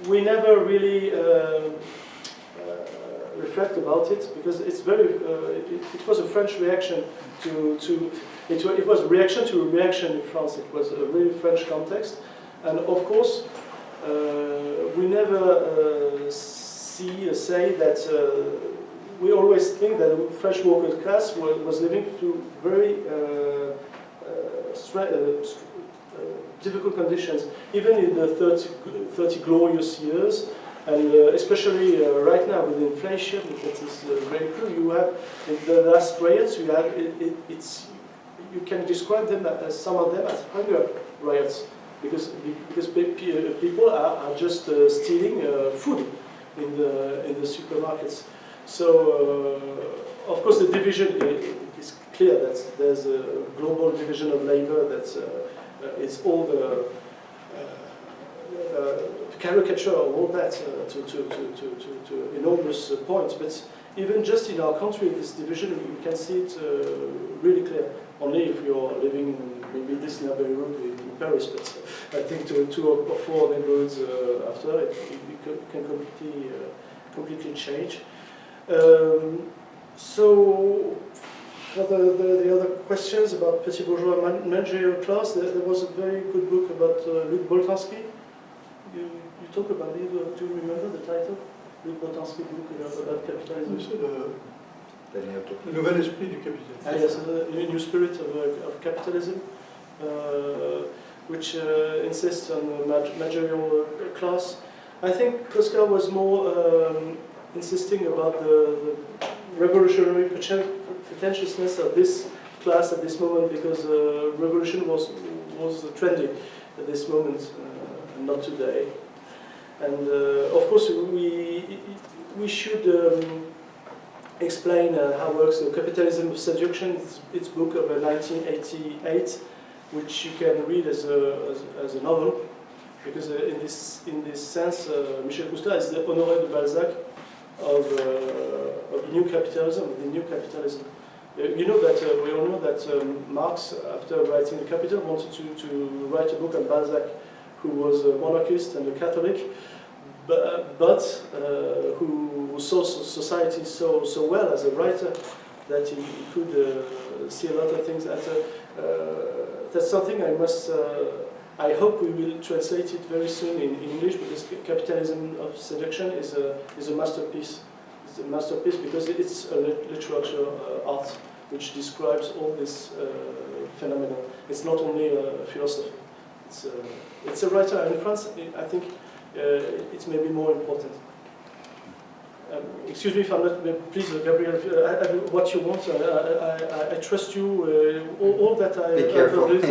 We never really reflect about it, because it's very. It was a French reaction it was a reaction to a reaction in France. It was a really French context, and of course, we never say that. We always think that the French working class was living through very difficult conditions, even in the 30 glorious years, and especially right now with inflation, that is very true. You have, in the last riots, you can describe them as, some of them, as hunger riots, because people are just stealing food. in the supermarkets. So, of course, the division is clear that there's a global division of labor that is all the caricature of all that to enormous points. But even just in our country, this division, you can see it really clear. Only if you're living in maybe this neighborhood in Paris, but I think two or four neighborhoods after it can completely change. So, for the other questions about petit bourgeois managerial class, there was a very good book about Luc Boltanski. You talk about it, do you remember the title? Luc Boltanski book about capitalism. Le nouvel esprit du capitalisme. Ah, yes, the new spirit of capitalism, which insists on the managerial class. I think Clouscard was more insisting about the revolutionary pretentiousness of this class at this moment, because revolution was trendy at this moment, and not today. And of course, we should explain how works the Capitalism of Seduction. It's book of 1988, which you can read as a novel, because in this sense, Michel Clouscard is the Honoré de Balzac of Neo-capitalism, the Neo-capitalism. You know that we all know that Marx, after writing The Capital, wanted to write a book on Balzac, who was a monarchist and a Catholic, but who saw society so well as a writer that he could see a lot of things. That's something I hope we will translate it very soon in English, because Capitalism of Seduction is a masterpiece. It's a masterpiece because it's a literature art which describes all this phenomena. It's not only a philosophy. It's a writer, and in France, I think it's maybe more important. Excuse me if I'm not, please, Gabriel, what you want, I trust you, all that I... Be careful, you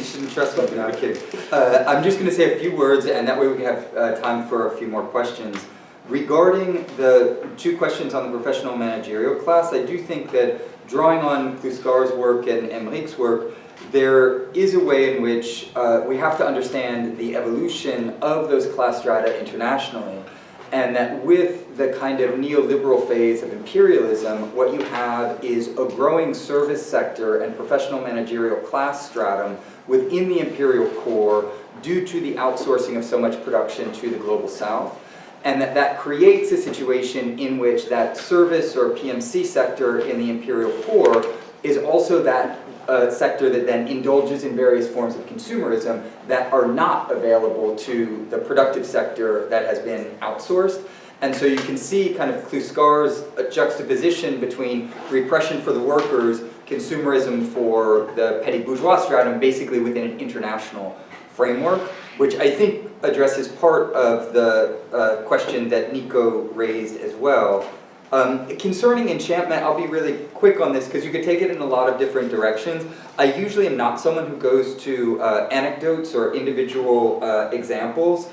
shouldn't trust me, no, I'm kidding. I'm just going to say a few words, and that way we have time for a few more questions. Regarding the two questions on the professional managerial class, I do think that drawing on Clouscard's work and Aymeric's work, there is a way in which we have to understand the evolution of those class strata internationally, and that with the kind of neoliberal phase of imperialism, what you have is a growing service sector and professional managerial class stratum within the imperial core due to the outsourcing of so much production to the global south, and that creates a situation in which that service or PMC sector in the imperial core is also that sector that then indulges in various forms of consumerism that are not available to the productive sector that has been outsourced. And so you can see kind of Clouscard's juxtaposition between repression for the workers, consumerism for the petty bourgeois stratum, basically within an international framework, which I think addresses part of the question that Nico raised as well. Concerning enchantment, I'll be really quick on this because you could take it in a lot of different directions. I usually am not someone who goes to anecdotes or individual examples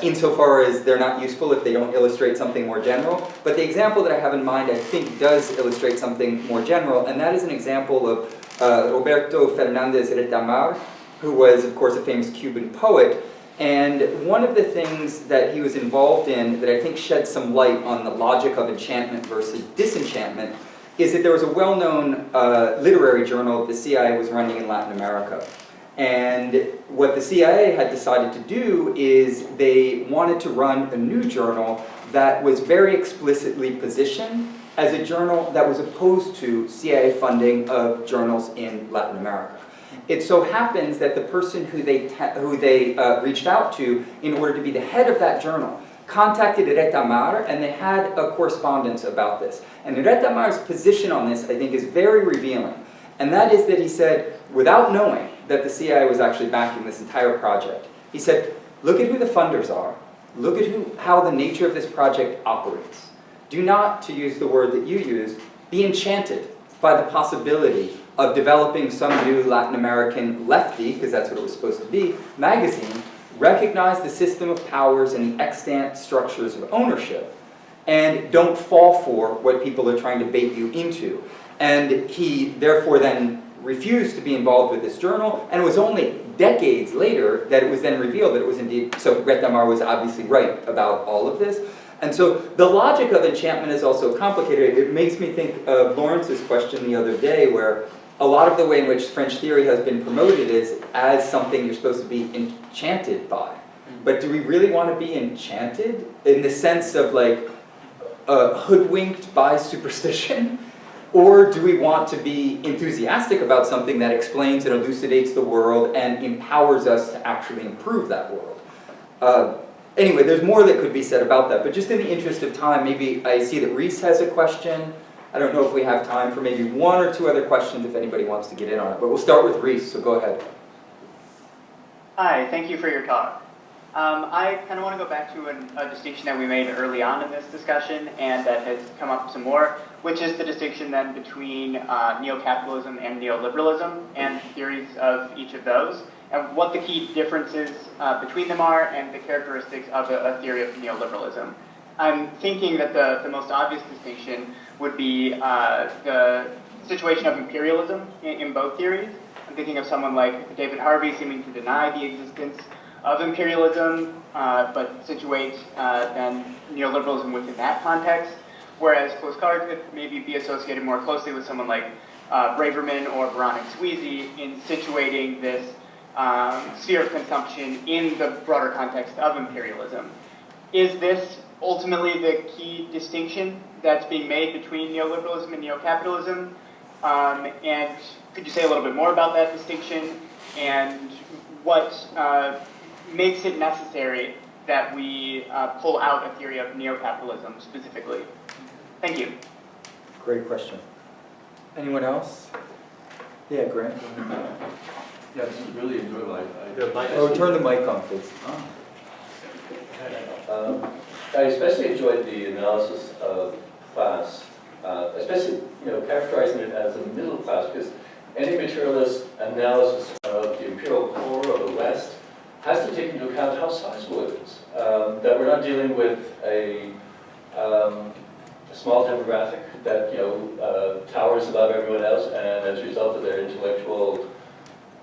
insofar as they're not useful if they don't illustrate something more general. But the example that I have in mind I think does illustrate something more general, and that is an example of Roberto Fernandez Retamar, who was of course a famous Cuban poet. And one of the things that he was involved in that I think sheds some light on the logic of enchantment versus disenchantment is that there was a well-known literary journal the CIA was running in Latin America. And what the CIA had decided to do is they wanted to run a new journal that was very explicitly positioned as a journal that was opposed to CIA funding of journals in Latin America. It so happens that the person who they reached out to in order to be the head of that journal contacted Retamar, and they had a correspondence about this. And Retamar's position on this, I think, is very revealing. And that is that he said, without knowing that the CIA was actually backing this entire project, he said, look at who the funders are. Look at how the nature of this project operates. Do not, to use the word that you used, be enchanted by the possibility of developing some new Latin American lefty, because that's what it was supposed to be, magazine recognize the system of powers and the extant structures of ownership, and don't fall for what people are trying to bait you into. And he therefore then refused to be involved with this journal, and it was only decades later that it was then revealed that it was indeed, so Rethamar was obviously right about all of this. And so the logic of enchantment is also complicated. It makes me think of Lawrence's question the other day, where a lot of the way in which French theory has been promoted is as something you're supposed to be enchanted by. But do we really want to be enchanted in the sense of like hoodwinked by superstition? Or do we want to be enthusiastic about something that explains and elucidates the world and empowers us to actually improve that world? Anyway, there's more that could be said about that, but just in the interest of time, maybe I see that Reese has a question. I don't know if we have time for maybe one or two other questions if anybody wants to get in on it, but we'll start with Reese, so go ahead. Hi, thank you for your talk. I kind of want to go back to a distinction that we made early on in this discussion and that has come up some more, which is the distinction then between neo-capitalism and neoliberalism and theories of each of those, and what the key differences between them are and the characteristics of a theory of neoliberalism. I'm thinking that the most obvious distinction would be the situation of imperialism in both theories. I'm thinking of someone like David Harvey seeming to deny the existence of imperialism, but situate then neoliberalism within that context, whereas Clouscard could maybe be associated more closely with someone like Braverman or Veronica Sweezy in situating this sphere of consumption in the broader context of imperialism. Is this ultimately the key distinction that's being made between neoliberalism and neo-capitalism? And could you say a little bit more about that distinction and what makes it necessary that we pull out a theory of neo-capitalism specifically? Thank you. Great question. Anyone else? Yeah, Grant. Yeah, this is really enjoyable. Oh, turn the mic on, please. I especially enjoyed the analysis of class, especially characterizing it as a middle class, because any materialist analysis of the imperial core of the West has to take into account how sizable it is. That we're not dealing with a small demographic that towers above everyone else, and as a result of their intellectual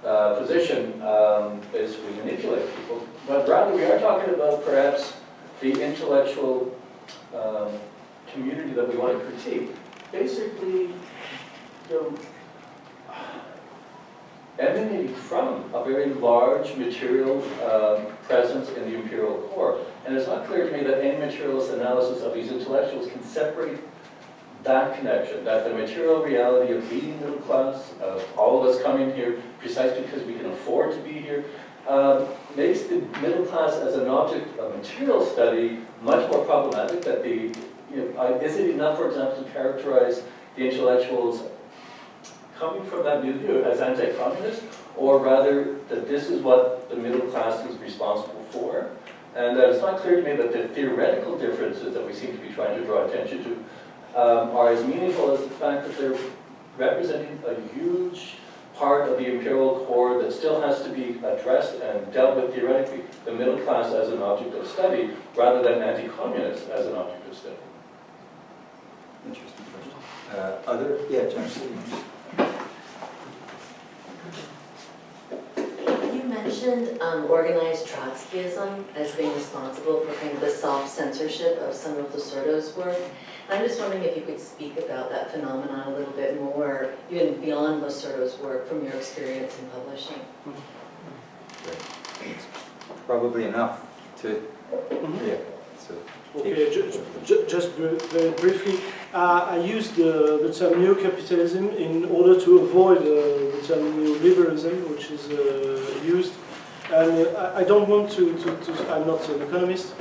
position basically manipulate people. But rather we are talking about perhaps the intellectual community that we want to critique. Basically, emanating from a very large material presence in the imperial core. And it's not clear to me that any materialist analysis of these intellectuals can separate that connection, that the material reality of being middle class, of all of us coming here precisely because we can afford to be here, makes the middle class as an object of material study much more problematic. That is it enough, for example, to characterize the intellectuals coming from that milieu as anti-communist, or rather that this is what the middle class is responsible for? And it's not clear to me that the theoretical differences that we seem to be trying to draw attention to are as meaningful as the fact that they're representing a huge part of the imperial core that still has to be addressed and dealt with theoretically. The middle class as an object of study, rather than anti-communist as an object of study. Interesting question. Yeah, John. You mentioned organized Trotskyism as being responsible for kind of the self-censorship of some of Lasordo's work. And I'm just wondering if you could speak about that phenomenon a little bit more, even beyond Lasordo's work, from your experience in publishing. Probably enough to, yeah. So Okay, just very briefly, I used the term neo-capitalism in order to avoid the term neoliberalism, which is used. And I don't want to, I'm not an economist,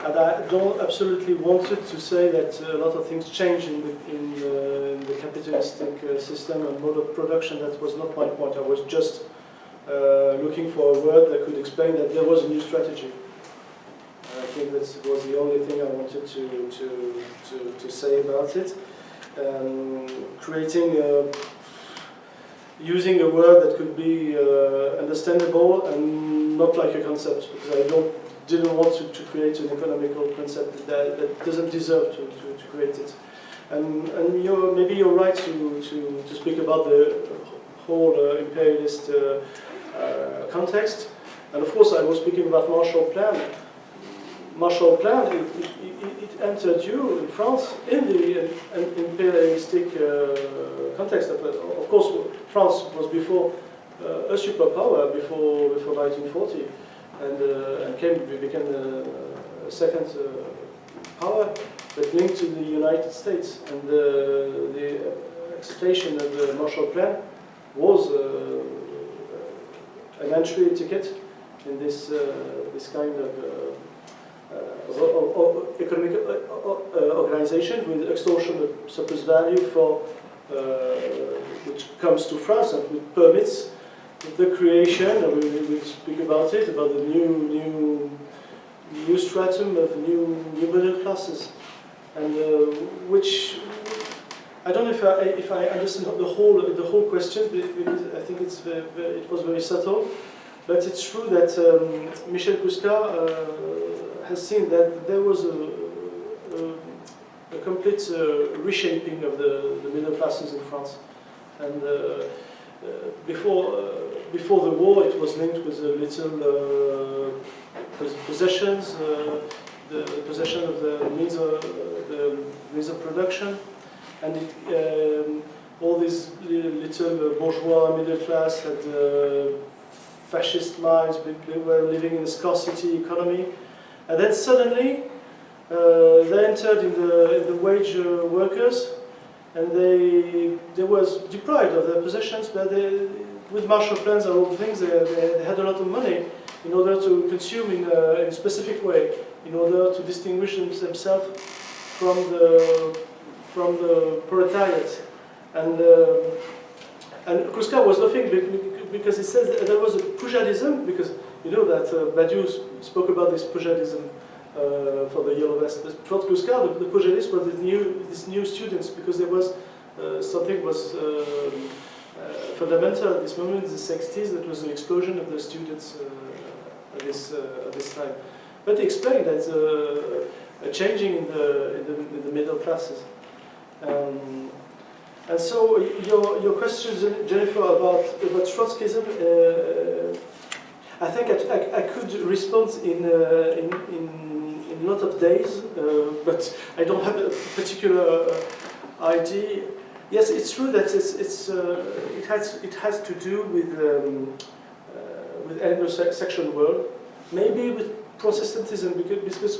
and I don't absolutely wanted to say that a lot of things change in the capitalistic system and mode of production. That was not my point. I was just looking for a word that could explain that there was a new strategy. I think that was the only thing I wanted to say about it. Creating using a word that could be understandable and not like a concept, because I didn't want to create an economical concept that doesn't deserve to create it. And maybe you're right to speak about the whole imperialist context. And of course, I was speaking about Marshall Plan. Marshall Plan, it entered in France in the imperialistic context. Of course, France was before a superpower before 1940, and became a second power, but linked to the United States. And the acceptation of the Marshall Plan was an entry ticket in this kind of economic organization with extortion of surplus value which comes to France and which permits the creation, and we speak about it, about the new stratum of new middle classes, and which I don't know if I understand the whole question, because I think it was very subtle, but it's true that Michel Clouscard has seen that there was a complete reshaping of the middle classes in France, and before the war it was linked with little possessions, the possession of the means of production, and all these little bourgeois middle class had fascist minds. They were living in a scarcity economy. And then suddenly, they entered in the wage workers, and they was deprived of their possessions. But with Marshall Plans and all things, they had a lot of money in order to consume in a specific way, in order to distinguish themselves from the proletariat. And Clouscard was laughing because he says that there was a Poujadism, because you know that Badiou spoke about this Poujadism for the Yellow Vest. But for Clouscard, the Poujadists were these new students, because there was something was fundamental at this moment in the 60s. That was the explosion of the students at this time. But he explained that a changing in the middle classes. And so your question, Jennifer, about Trotskyism, I think I could respond in a lot of days, but I don't have a particular idea. Yes, it's true that it has to do with Anglo-Saxon world, maybe with Protestantism, because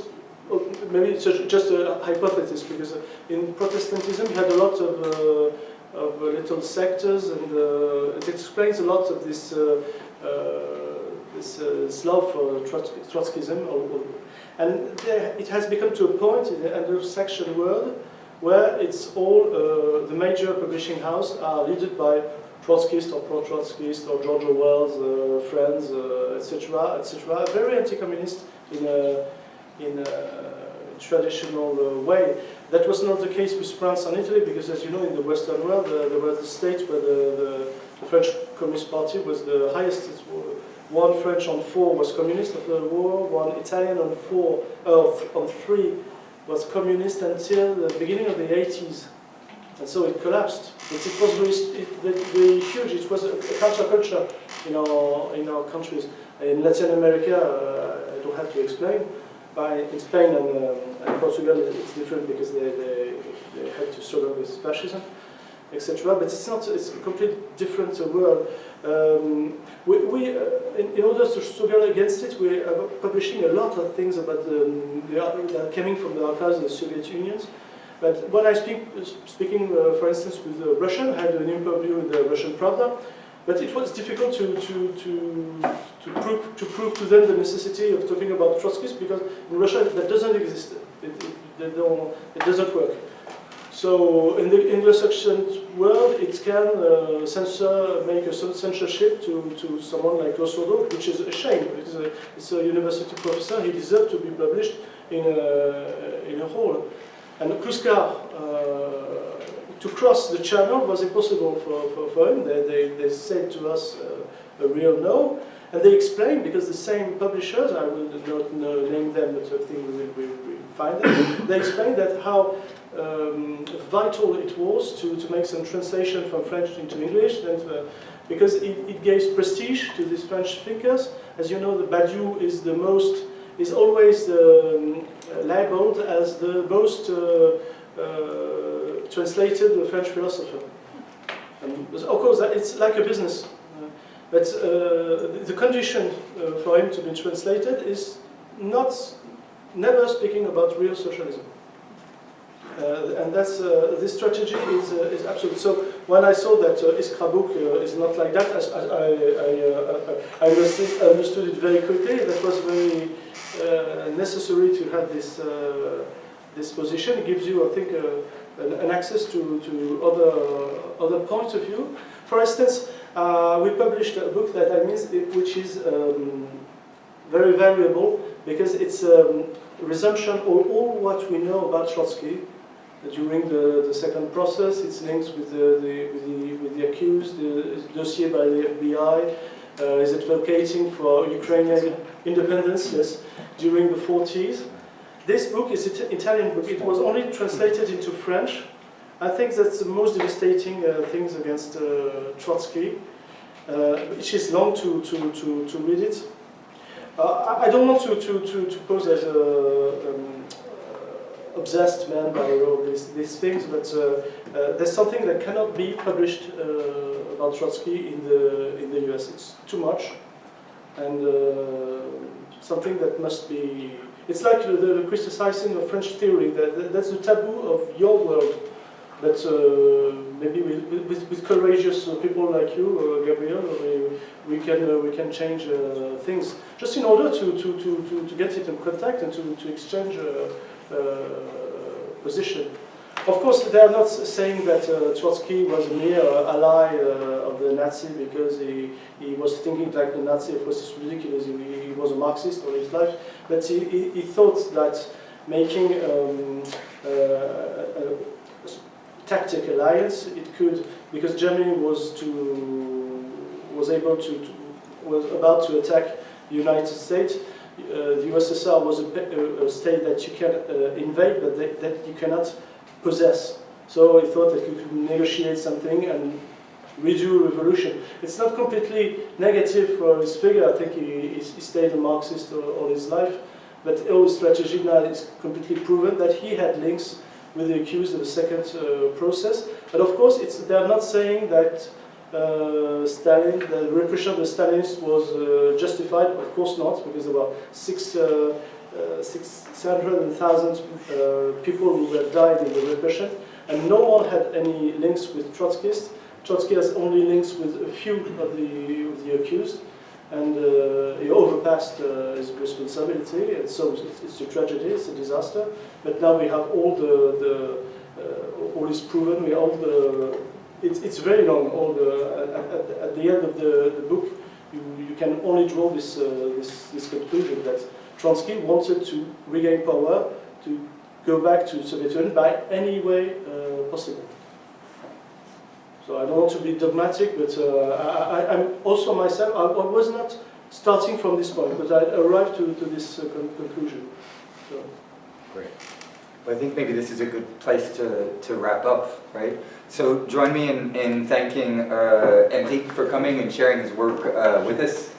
maybe it's just a hypothesis, because in Protestantism you had a lot of little sectors, and it explains a lot of this love for Trotskyism. And it has become to a point in the Anglo-Saxon world where it's all the major publishing houses are led by Trotskyist or pro-Trotskyist or George Orwell's friends, etc., etc. Very anti-communist in a traditional way. That was not the case with France and Italy, because, as you know, in the Western world, there were the states where the French Communist Party was the highest. One French on 4 was communist after the war. One Italian on 3 was communist until the beginning of the 80s, and so it collapsed. But it was very huge. It was a counterculture in our countries. In Latin America, I don't have to explain. In Spain and Portugal, it's different because they had to struggle with fascism, etc. But it's not. It's a completely different world. In order to struggle against it, we are publishing a lot of things about that are coming from the archives of the Soviet Union. But when I speaking, for instance, with the Russian, I had an interview with the Russian Pravda. But it was difficult to prove to them the necessity of talking about Trotskyists, because in Russia that doesn't exist. It doesn't work. So in the Anglo-Saxon world, it can make a censorship to someone like Losordo, which is a shame, because it's a university professor. He deserved to be published in a hall. And Clouscard, to cross the channel was impossible for him. They said to us a real no. And they explained, because the same publishers, I will not name them, but I think we will find them, they explained that how vital it was to make some translation from French into English, and, because it gave prestige to these French thinkers. As you know, the Badiou is always labeled as the most translated French philosopher. And of course, it's like a business. But the condition for him to be translated is never speaking about real socialism. And that's, this strategy is absolute. So when I saw that Iskra book is not like that, I understood it very quickly. That was very necessary to have this position. It gives you, I think, an access to other points of view. For instance, we published a book that which is very valuable because it's a resumption of all what we know about Trotsky during the second process. It's linked with the accused, the dossier by the FBI. Is advocating for Ukrainian independence, yes, during the 40s. This book is an Italian book. It was only translated into French. I think that's the most devastating things against Trotsky. Which is long to read it. I don't want to pose as a obsessed man by all these things, but there's something that cannot be published about Trotsky in the US. It's too much, and something that must be. It's like the criticizing of French theory. That's the taboo of your world. But maybe with courageous people like you, Gabriel, we can change things. Just in order to get it in contact and to exchange position. Of course, they are not saying that Trotsky was a mere ally of the Nazi because he was thinking like the Nazi. Of course, it's ridiculous. He was a Marxist all his life. But he thought that making tactic alliance, it could, because Germany was about to attack the United States. The USSR was a state that you can invade, but that you cannot possess. So he thought that you could negotiate something and redo revolution. It's not completely negative for his figure. I think he stayed a Marxist all his life, but all his strategy now is completely proven that he had links with the accused of the second process. But of course, they are not saying that the repression of the Stalinists was justified. Of course not, because there were 600,000 people who had died in the repression, and no one had any links with Trotskyists. Trotsky has only links with a few of the accused, and he overpassed his responsibility, and so it's a tragedy, it's a disaster. But now we have all all is proven. We all it's very long. At the end of the book, you can only draw this conclusion that Trotsky wanted to regain power, to go back to Soviet Union by any way possible. So I don't want to be dogmatic, but I'm also myself, I was not starting from this point, but I arrived to this conclusion. So. Great. Well, I think maybe this is a good place to wrap up, right? So join me in thanking Aymeric for coming and sharing his work with us.